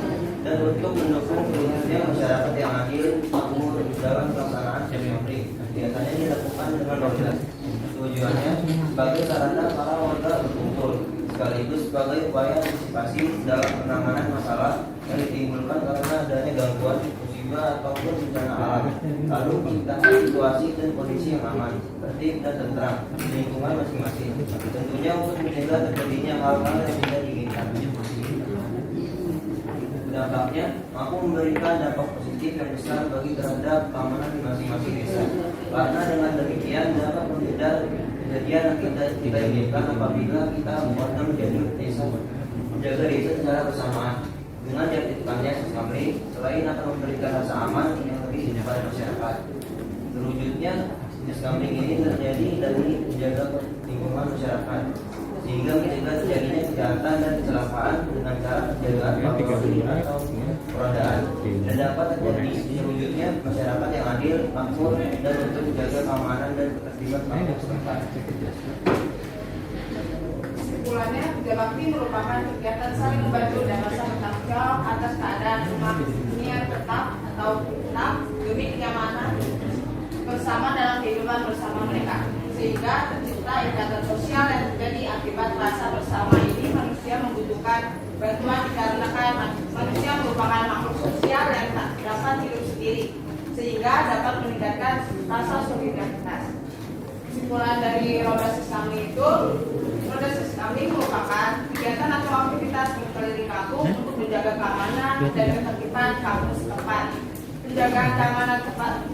dan untuk mendukung terwujudnya masyarakat yang adil, makmur dalam pelaksanaan Iskamling. Biasanya dilakukan dengan roda. Tujuannya sebagai sarana para warga berkumpul sekaligus sebagai upaya antisipasi dalam penanganan masalah yang ditimbulkan karena adanya gangguan, musibah ataupun bencana alam. Lalu menciptakan situasi dan kondisi yang aman, tertib dan tentram di lingkungan masing-masing. Tentunya untuk mencegah terjadinya hal-hal yang tidak diinginkan. Dampaknya mampu memberikan dampak positif yang besar bagi terhadap keamanan di masing-masing desa. Karena dengan demikian dapat membeda kejadian yang kita inginkan apabila kita warga menjadi desa, menjaga desa secara bersamaan. Dengan diaktifkannya Iskamling, selain akan memberikan rasa aman yang lebih kepada masyarakat, terwujudnya Scamming ini terjadi dari menjaga lingkungan masyarakat sehingga mencegah terjadinya kejahatan dan kecelakaan dengan cara penjagaan patroli atau perodaan dan dapat terjadi diwujudnya masyarakat yang adil, makmur dan untuk menjaga keamanan dan ketertiban kampung setempat. Kesimpulannya, kerja bakti merupakan kegiatan saling membantu dan rasa bertanggung jawab atas keadaan umat dunia tetap atau tetap demi kenyamanan bersama dalam kehidupan bersama mereka, sehingga tercipta ikatan sosial yang terjadi akibat rasa bersama ini. Manusia membutuhkan bantuan dikarenakan manusia merupakan makhluk sosial yang tak dapat hidup sendiri, sehingga dapat meningkatkan rasa solidaritas. Kesimpulan dari roda sesami itu, roda sesami merupakan kegiatan atau aktivitas berkeliling kampung untuk menjaga keamanan dan ketertiban kampung setempat. Penjagaan keamanan tempat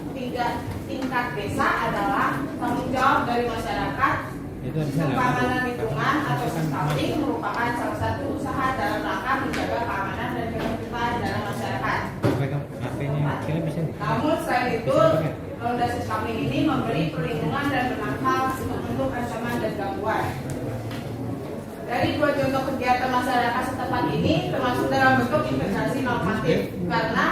tingkat desa adalah tanggung jawab dari masyarakat. Keamanan lingkungan atau sescaming merupakan salah satu usaha dalam rangka menjaga keamanan dan ketertiban dalam masyarakat. Namun selain itu, roda sescaming ini memberi perlindungan dan menangkal untuk ancaman dan gangguan. Dari dua contoh kegiatan masyarakat setempat ini termasuk dalam bentuk integrasi normatif, karena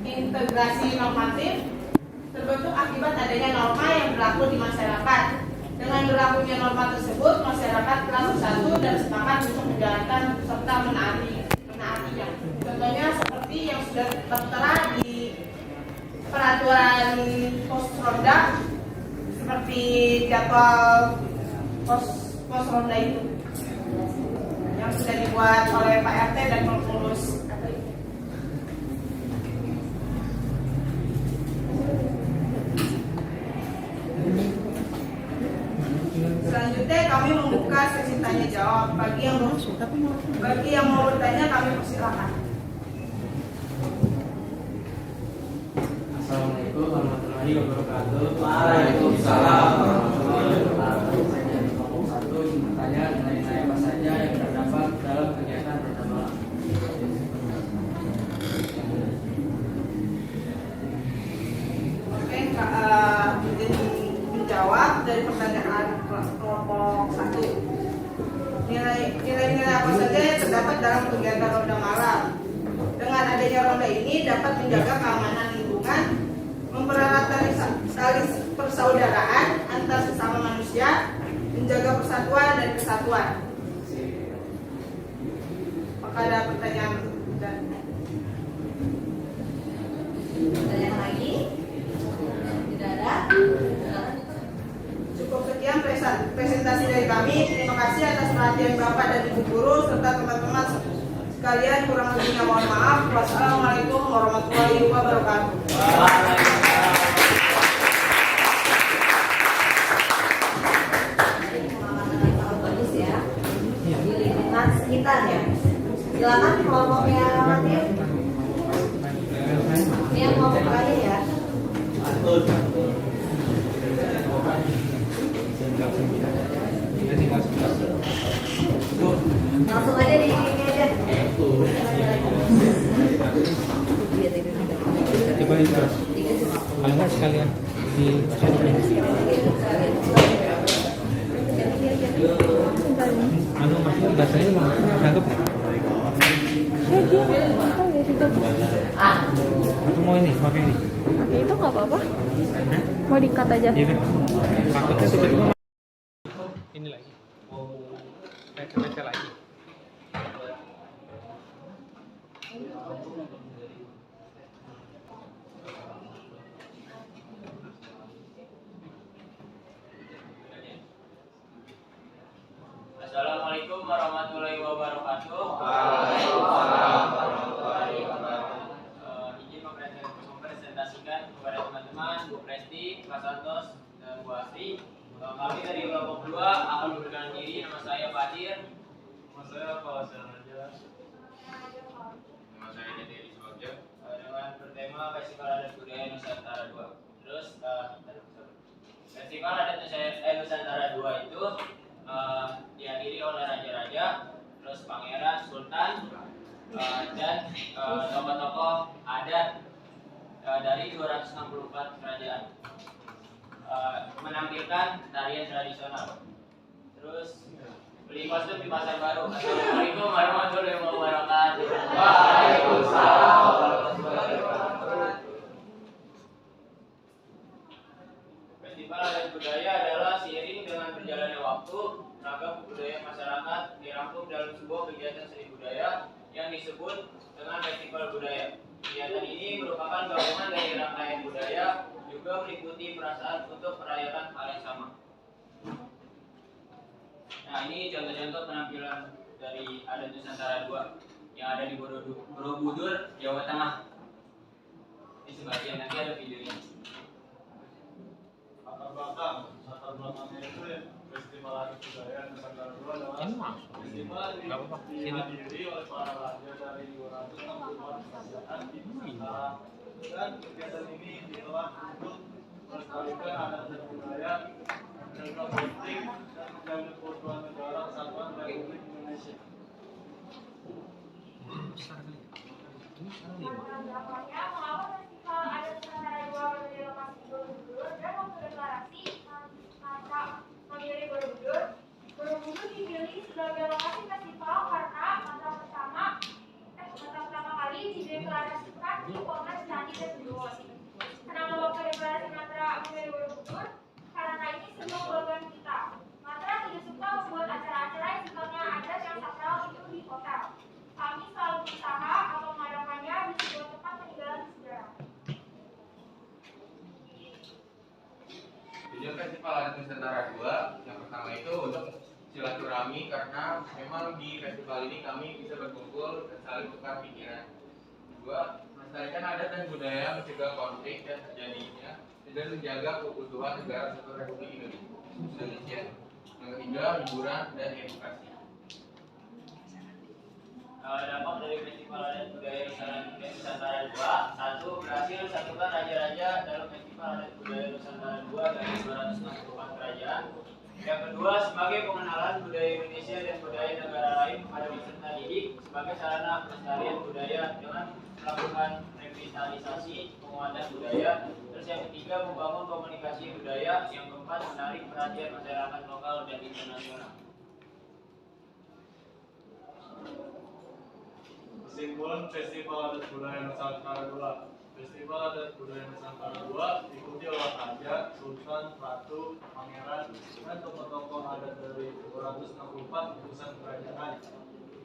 integrasi normatif terbentuk akibat adanya norma yang berlaku di masyarakat. Dengan berlakunya norma tersebut, masyarakat telah bersatu dan sepakat untuk menjalankan serta menaatinya. Contohnya seperti yang sudah tertera di peraturan pos ronda, seperti jadwal pos ronda itu yang sudah dibuat oleh Pak RT dan pengurus. Selanjutnya kami membuka sesi tanya jawab. Bagi yang mau bertanya kami persilakan. Assalamualaikum warahmatullahi wabarakatuh. Waalaikumsalam warahmatullahi wabarakatuh. Satu ingin bertanya mengenai apa saja yang terdapat dalam kegiatan pertama. Oke, izin menjawab dari pertanyaan kelompok 1. Nilai-nilai apa saja yang terdapat dalam kegiatan ronda malam? Dengan adanya ronda ini dapat menjaga keamanan lingkungan, mempererat tali persaudaraan antar sesama manusia, menjaga persatuan dan kesatuan. Apakah ada pertanyaan? Pertanyaan lagi? Tidak ada? Cukup sekian presentasi dari kami. Terima kasih atas perhatian Bapak dan Ibu guru serta teman-teman sekalian. Kurang lebihnya mohon maaf. Wassalamualaikum warahmatullahi wabarakatuh. Bagus ya. Di lingkungan sekitar ya. Silakan kelompoknya Latif. Ini yang mau bertanya ya. Langsung aja di sini aja. Coba itu. Kalau nggak sekalian di anu maksudnya bahasanya mau nangkep nggak? Aku mau ini, pakai ini. Itu nggak apa-apa. Mau dikat aja. Iya kan? Takutnya tiba-tiba ini lagi. Mau baca lagi. Assalamualaikum warahmatullahi wabarakatuh. Izin mempresentasikan kepada teman-teman Bu Presti, Pak Santos, dan Bu Asri. Kami dari kelompok 2 akan memperkenalkan diri. Nama saya Fatir. Nama saya Fauzan Raja. Nama saya Dedi Subagja. Dengan bertema Festival Adat Budaya Nusantara 2. Terus Festival Adat Nusantara 2 itu dihadiri oleh raja-raja, terus pangeran, sultan, dan tokoh-tokoh adat dari 264 kerajaan. menampilkan tarian tradisional. Terus beli kostum di pasar baru. Assalamualaikum warahmatullahi wabarakatuh. Waalaikumsalam warahmatullahi wabarakatuh. Festival adat budaya adalah seiring dengan berjalannya waktu, ragam budaya masyarakat dirangkum dalam sebuah kegiatan seni budaya yang disebut dengan festival budaya. Kegiatan ini merupakan gabungan dari rangkaian budaya, juga meliputi perasaan untuk merayakan hal yang sama. Nah, ini contoh-contoh penampilan dari adat Nusantara 2 yang ada di Borobudur, Jawa Tengah. Ini sebagian, nanti ada videonya. Latar belakangnya itu ya, festival adat budaya Nusantara 2 adalah festival yang dihadiri oleh para raja dari 264 kerajaan di Nusantara, dan kegiatan ini digelar untuk melestarikan adat dan budaya, menjaga politik dan menjaga keutuhan negara kesatuan Republik Indonesia. Mengapa festival adat Nusantara 2 berada di lokasi Borobudur dan waktu deklarasi masa memilih Borobudur? Borobudur dipilih sebagai lokasi festival karena masa pertama kali dideklarasikan di Kongres Candi tersebut. Kenapa waktu deklarasi Matra memilih Borobudur? Karena ini sebuah program kita. Matra tidak suka membuat acara-acara yang sifatnya adat yang sakral itu di hotel. Kami selalu berusaha atau mengadakannya di sebuah tempat peninggalan sejarah. Tujuan Festival Adat Nusantara 2 yang pertama itu untuk silaturahmi, karena memang di festival ini kami bisa berkumpul dan saling tukar pikiran. Kedua, melestarikan adat dan budaya, mencegah konflik dan terjadinya, dan menjaga keutuhan negara Kesatuan Republik Indonesia. Yang ketiga, hiburan dan edukasi. Dampak dari Festival Adat Budaya Nusantara 2. 1. Berhasil satukan raja-raja dalam Festival Adat Budaya Nusantara 2 dari 264 kerajaan. Yang kedua, sebagai pengenalan budaya Indonesia dan budaya negara lain kepada peserta didik sebagai sarana pelestarian budaya dengan melakukan revitalisasi penguatan budaya. Terus yang ketiga, membangun komunikasi budaya. Yang keempat, menarik perhatian masyarakat lokal dan internasional. Kesimpulan Festival Adat Budaya Nusantara 2. Festival Adat Budaya Nusantara 2 diikuti oleh raja, sultan, ratu, pangeran, dan tokoh-tokoh adat dari 264 utusan kerajaan.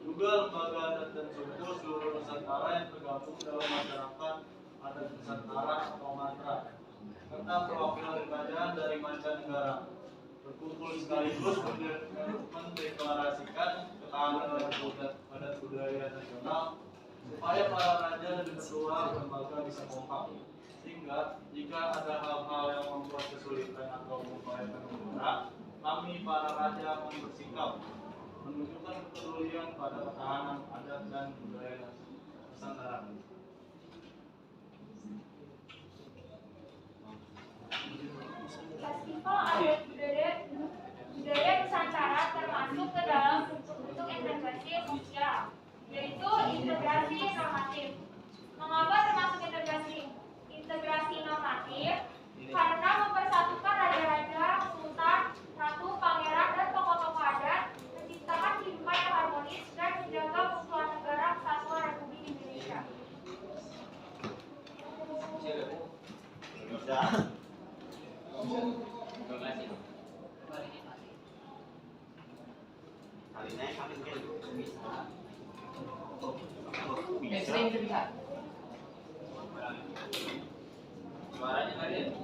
Juga lembaga adat dan suku seluruh Nusantara yang tergabung dalam masyarakat adat Nusantara atau Matra, serta perwakilan kerajaan dari mancanegara berkumpul sekaligus mendeklarasikan ketahanan adat budaya nasional, supaya para raja dan ketua lembaga bisa kompak, sehingga jika ada hal-hal yang membuat kesulitan atau membahayakan negara, kami para raja akan bersikap menunjukkan kepedulian pada ketahanan adat dan budaya Nusantara. Festival Adat Budaya Nusantara termasuk ke dalam bentuk integrasi sosial, yaitu integrasi normatif. Mengapa termasuk integrasi normatif? Karena mempersatukan raja-raja, sultan, ratu, pangeran, dan tokoh-tokoh adat, menciptakan kehidupan yang harmonis dan menjaga keutuhan negara Kesatuan Republik Indonesia. Suaranya nggak ada.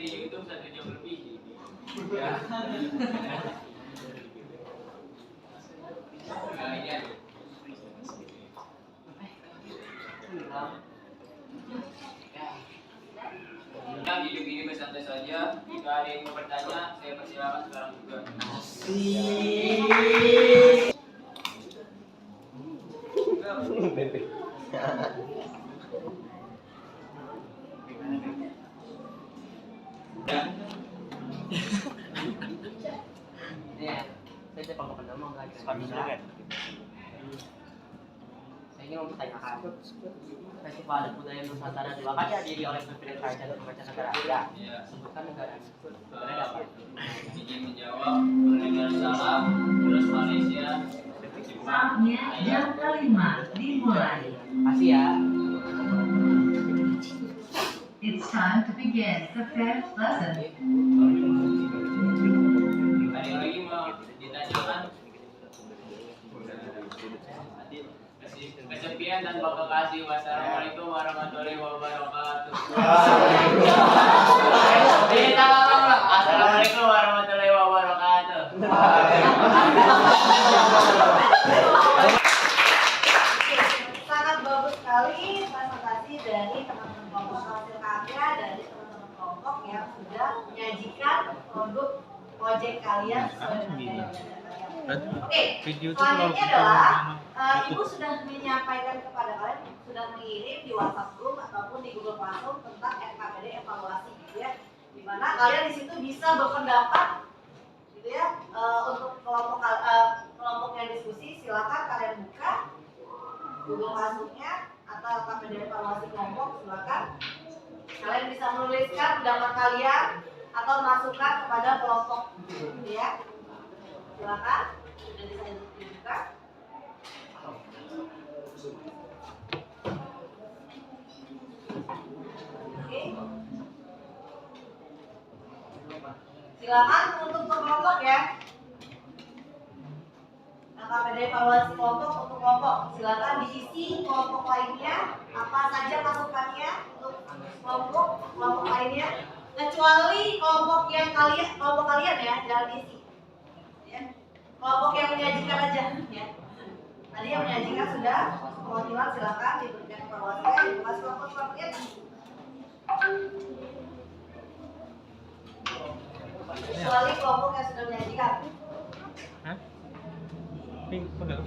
di YouTube 1 jam lebih. Ya. Ya, hidup ini bersantai saja. Jika ada yang mau bertanya, saya persilakan sekarang juga. Ya, saya cepat mau kenal mau nggak? Saya ingin mempertanyakan Festival Adat Budaya Nusantara 2 kali dihadiri oleh pimpinan kerajaan dan pembaca negara Anda. Sebutkan negara tersebut. Boleh dapat? Izin menjawab, negara salah, terus Malaysia, Jepang. Saatnya jam kelima dimulai. Kasih ya. It's time to begin the fifth lesson. Ada yang lagi mau ditanyakan? Kesepian dan bakal kasih. Wassalamualaikum warahmatullahi wabarakatuh. Assalamualaikum warahmatullahi wabarakatuh. Sangat bagus sekali presentasi dari teman-teman kelompok hasil karya dari teman-teman kelompok yang sudah menyajikan produk project kalian sesuai dengan gaya belajar kalian. Oke, selanjutnya adalah Ibu sudah menyampaikan kepada kalian, sudah mengirim di WhatsApp group ataupun di Google Classroom tentang RKPD evaluasi, gitu ya. Dimana kalian di situ bisa berpendapat, gitu ya, untuk kelompok yang diskusi. Silakan kalian buka Google Classroom-nya atau RKPD evaluasi kelompok, silakan. Kalian bisa menuliskan pendapat kalian atau masukan kepada kelompok, gitu ya. Silakan, sudah bisa dibuka. Oke. Silakan untuk kelompok ya. KPD evaluasi kelompok untuk kelompok. Silakan diisi kelompok lainnya. Apa saja masukannya untuk kelompok lainnya. Kecuali kelompok kalian ya, jangan diisi. Ya. Kelompok yang menyajikan aja ya. Tadi yang menyajikan sudah perwakilan, silakan diberikan evaluasi, diberikan kelompok-kelompoknya. Kecuali kelompok yang sudah menyajikan. Hah? Pink, benar.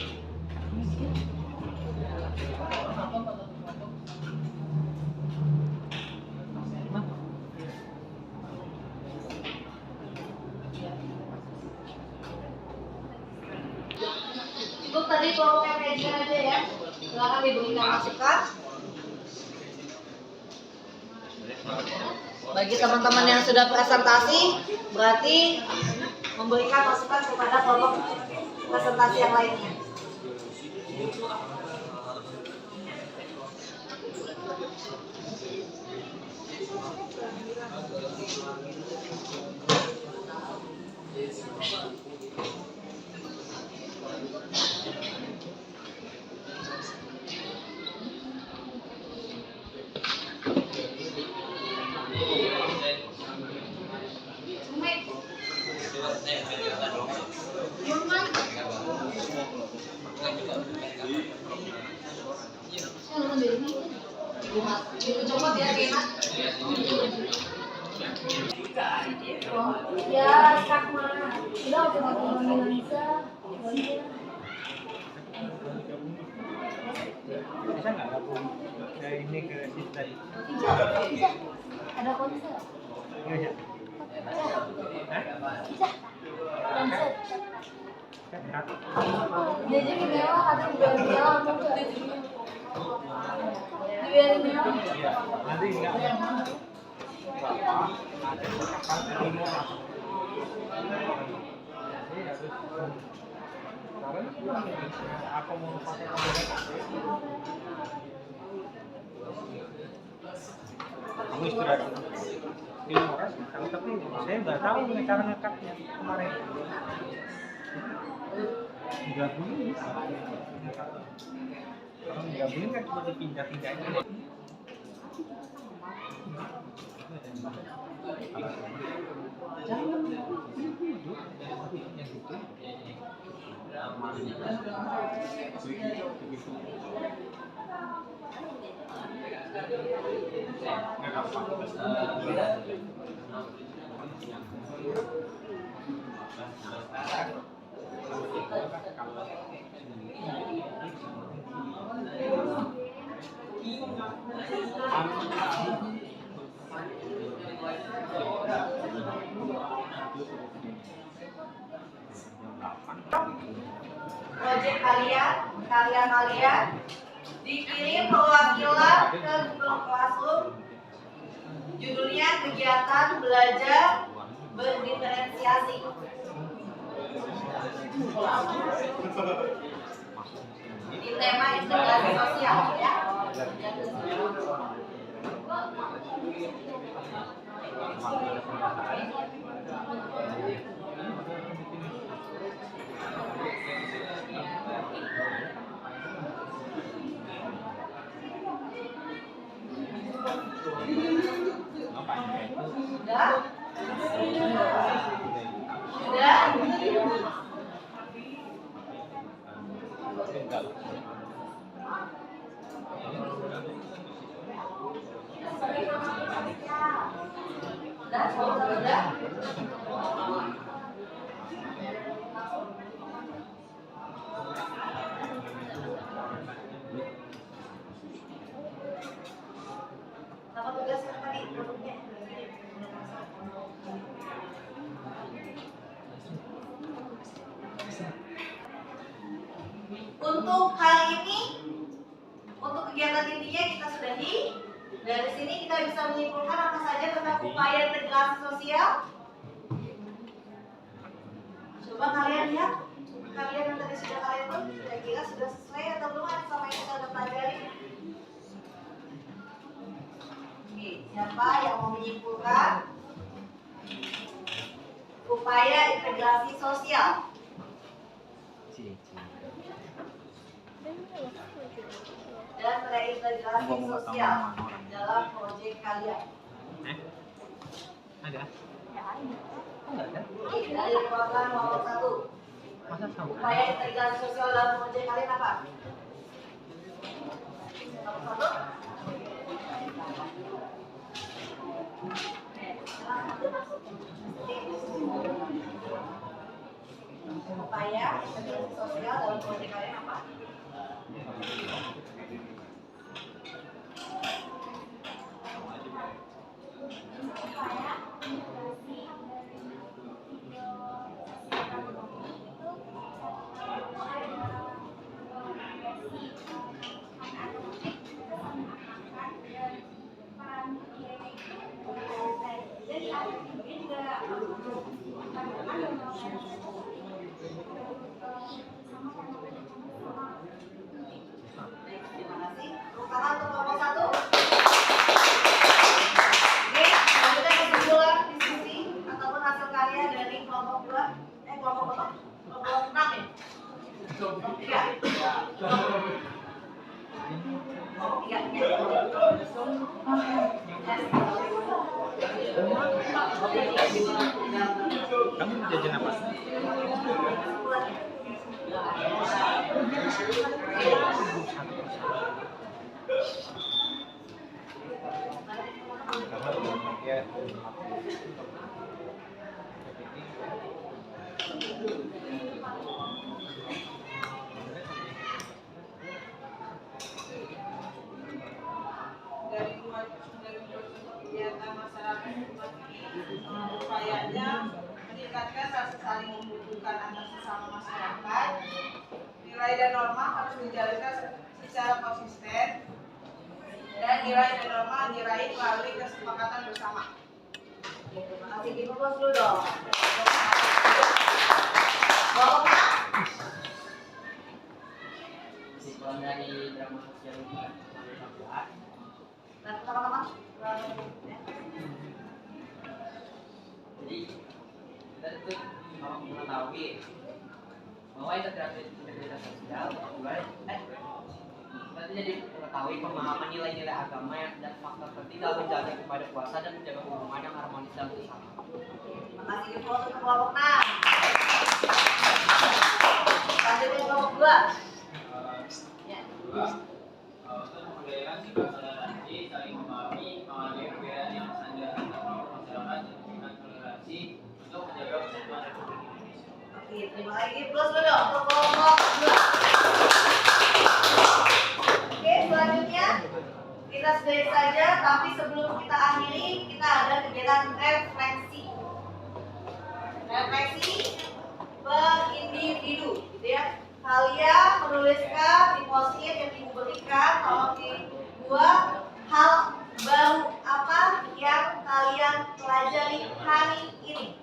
Itu tadi kelompok yang menyajikan aja ya. Silakan diberikan masukan. Bagi teman-teman yang sudah presentasi, berarti memberikan masukan kepada kelompok presentasi yang lainnya. Coba ya, enak. Ya, sama. Tidak usah bisa. Bisa nggak gabung dari ini ke situ tadi? Bisa. Ada konser. Iya, ya. Hah? Bisa. Konser. Kan? Jadi mewah, ada dibiarin mewah atau enggak? Dibiarin mewah. Iya, nanti enggak. Apa mau pakai kamu istirahat di Moras, tapi saya nggak tahu cara ngekatnya kemarin. Digabungin, kalau digabungin kan cuma dipindah-pindah aja. Proyek kalian dikirim perwakilan ke Google Classroom. Judulnya kegiatan belajar berdiferensiasi. Ini tema integrasi sosial ya. Nama tugas tadi produknya. Untuk hari ini, untuk kegiatan intinya kita sudahi. Dari sini kita bisa menyimpulkan apa saja tentang upaya integrasi sosial. Coba kalian lihat, kalian yang tadi sudah kalian pun kira-kira sudah sesuai atau belum sama yang kita sudah pelajari. Oke, siapa yang mau menyimpulkan upaya integrasi sosial? Dan reintegrasi sosial dalam proyek kalian. Ada? Dari program nomor 1. Upaya integrasi sosial dalam proyek kalian apa? Nomor 1. Upaya integrasi sosial dalam proyek kalian apa? Tangan untuk nomor 1. Oke, selanjutnya kesimpulan diskusi ataupun hasil karya dari kelompok 2, kelompok 6 ya? Kelompok 3. Kamu jajan apa? Dari kegiatan masyarakat upayanya meningkatkan rasa saling membutuhkan antar sesama masyarakat. Nilai dan norma harus dijalankan secara konsisten, dan nilai dan norma diraih melalui kesepakatan bersama. Terima kasih, dikumpul dulu dong. Kesimpulan dari drama sosial ini Dan teman-teman, jadi kita itu mengetahui bahwa integrasi sosial kita jadi mengetahui pemahaman nilai-nilai agama dan faktor penting dalam menjaga kepada puasa dan menjaga hubungan yang harmonis dan bersama. terima kasih untuk kelompok 6. terima lagi plus dulu untuk kelompok 2. Oke, selanjutnya kita sudahi saja, tapi sebelum kita akhiri, kita ada kegiatan refleksi. Refleksi per individu, gitu ya. Kalian menuliskan di post-it yang ibu berikan, tolong dibuat hal baru apa yang kalian pelajari hari ini.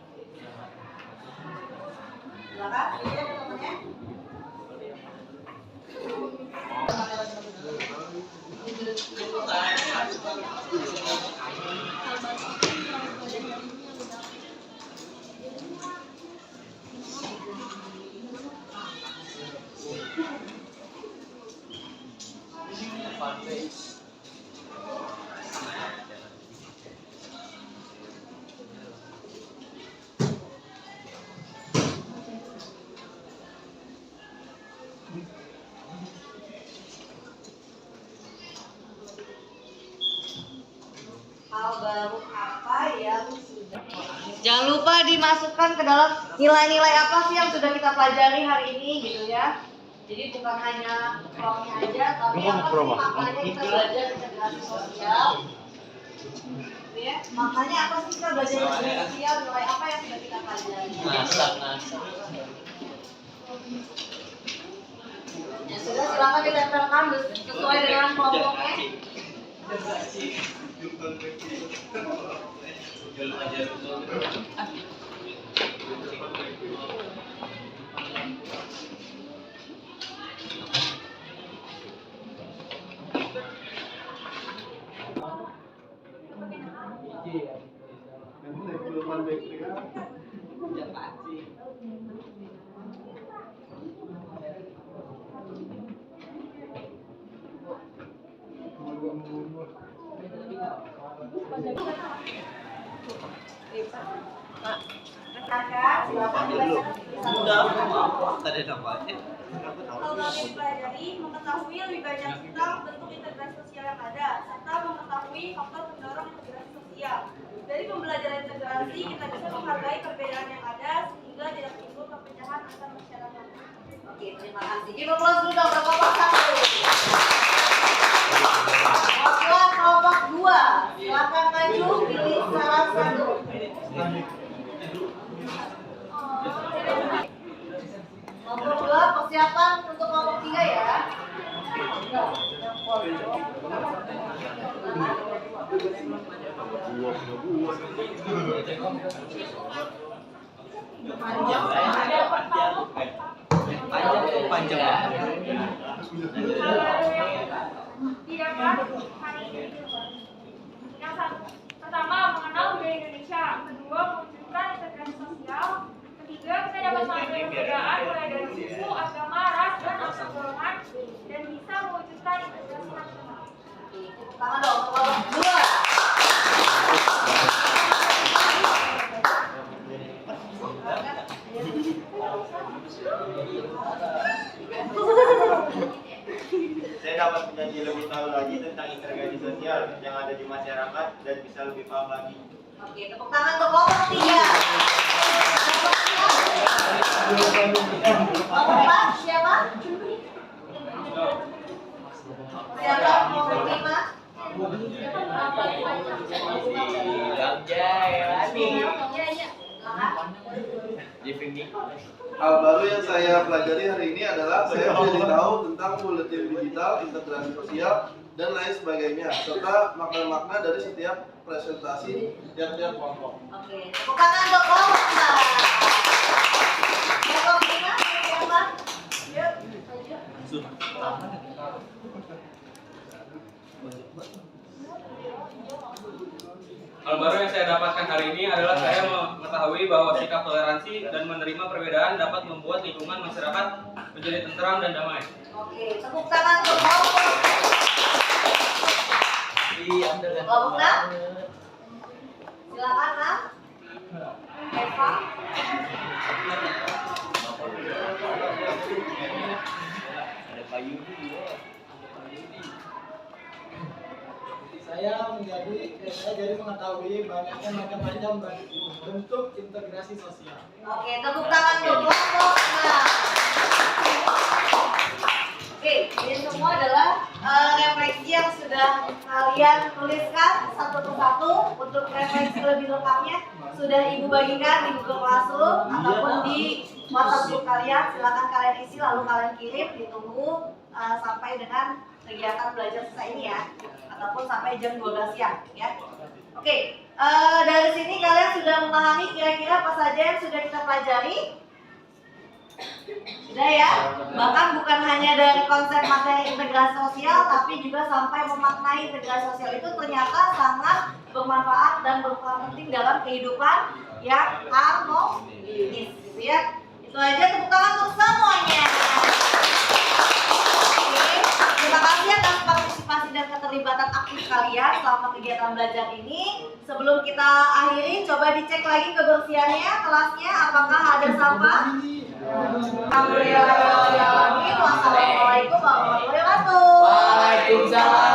Silakan, ini ya teman-temannya. Hal baru apa yang sudah. Jangan lupa dimasukkan ke dalam nilai-nilai apa sih yang sudah kita pelajari hari ini gitu ya. Jadi bukan hanya promnya aja, tapi apa sih makanya kita belajar integrasi sosial. Ya, makanya apa sih kita belajar integrasi sosial, nilai apa yang sudah kita pelajari. Ya sudah, silakan ditempelkan sesuai dengan kelompoknya. Hal baru yang dipelajari, mengetahui lebih banyak tentang bentuk integrasi sosial yang ada, serta mengetahui faktor pendorong integrasi sosial. Dari pembelajaran integrasi, kita bisa menghargai perbedaan yang ada, sehingga tidak timbul perpecahan antar masyarakat. Oke, terima kasih. Kita mulai dulu dong, kelompok 1. Kelompok 2, silakan maju, pilih salah satu. Kelompok 2, persiapan untuk kelompok 3 ya. Panjang. Tidak kan? Hari ini. Yang pertama, mengenal budaya Indonesia. Kedua, mewujudkan integrasi sosial. Ketiga, kita dapat memahami perbedaan mulai dari suku, agama, ras, dan asal golongan, dan bisa mewujudkan integrasi nasional. Tangan dong, kelompok 2. Saya dapat menjadi lebih tahu lagi tentang integrasi sosial yang ada di masyarakat dan bisa lebih paham lagi. Oke, tepuk tangan untuk kelompok 3. Kelompok 4, siapa? Siapa kelompok 5? Hal baru yang saya pelajari hari ini adalah saya menjadi tahu tentang buletin digital, integrasi sosial, dan lain sebagainya, serta makna-makna dari setiap presentasi tiap-tiap kelompok. Oke, tepuk tangan untuk kelompok 4. Kelompok 5, siapa? Yuk, maju. Hal baru yang saya dapatkan hari ini adalah saya mengetahui bahwa sikap toleransi dan menerima perbedaan dapat membuat lingkungan masyarakat menjadi tentram dan damai. Oke, tepuk tangan untuk kelompok 6. Kelompok 6. Silakan, Nak. Eva. Saya jadi mengetahui banyaknya macam-macam bentuk integrasi sosial. Oke, tepuk tangan dulu. Nah. Oke, ini semua adalah refleksi yang sudah kalian tuliskan satu persatu. Untuk refleksi lebih lengkapnya sudah Ibu bagikan di Google Classroom ataupun di WhatsApp group kalian. Silakan kalian isi lalu kalian kirim. Ditunggu sampai dengan kegiatan belajar selesai ini ya, ataupun sampai jam 12 siang ya. Oke, dari sini kalian sudah memahami kira-kira apa saja yang sudah kita pelajari? Sudah ya, bahkan bukan hanya dari konsep materi integrasi sosial, tapi juga sampai memaknai integrasi sosial itu ternyata sangat bermanfaat dan berperan penting dalam kehidupan yang harmonis, gitu ya. Itu aja, tepuk tangan untuk semuanya. Oke, terima kasih atas partisipasi dan keterlibatan aktif kalian selama kegiatan belajar ini. Sebelum kita akhiri, coba dicek lagi kebersihannya, kelasnya, apakah ada sampah? Alhamdulillah. Wassalamualaikum warahmatullahi wabarakatuh. Waalaikumsalam.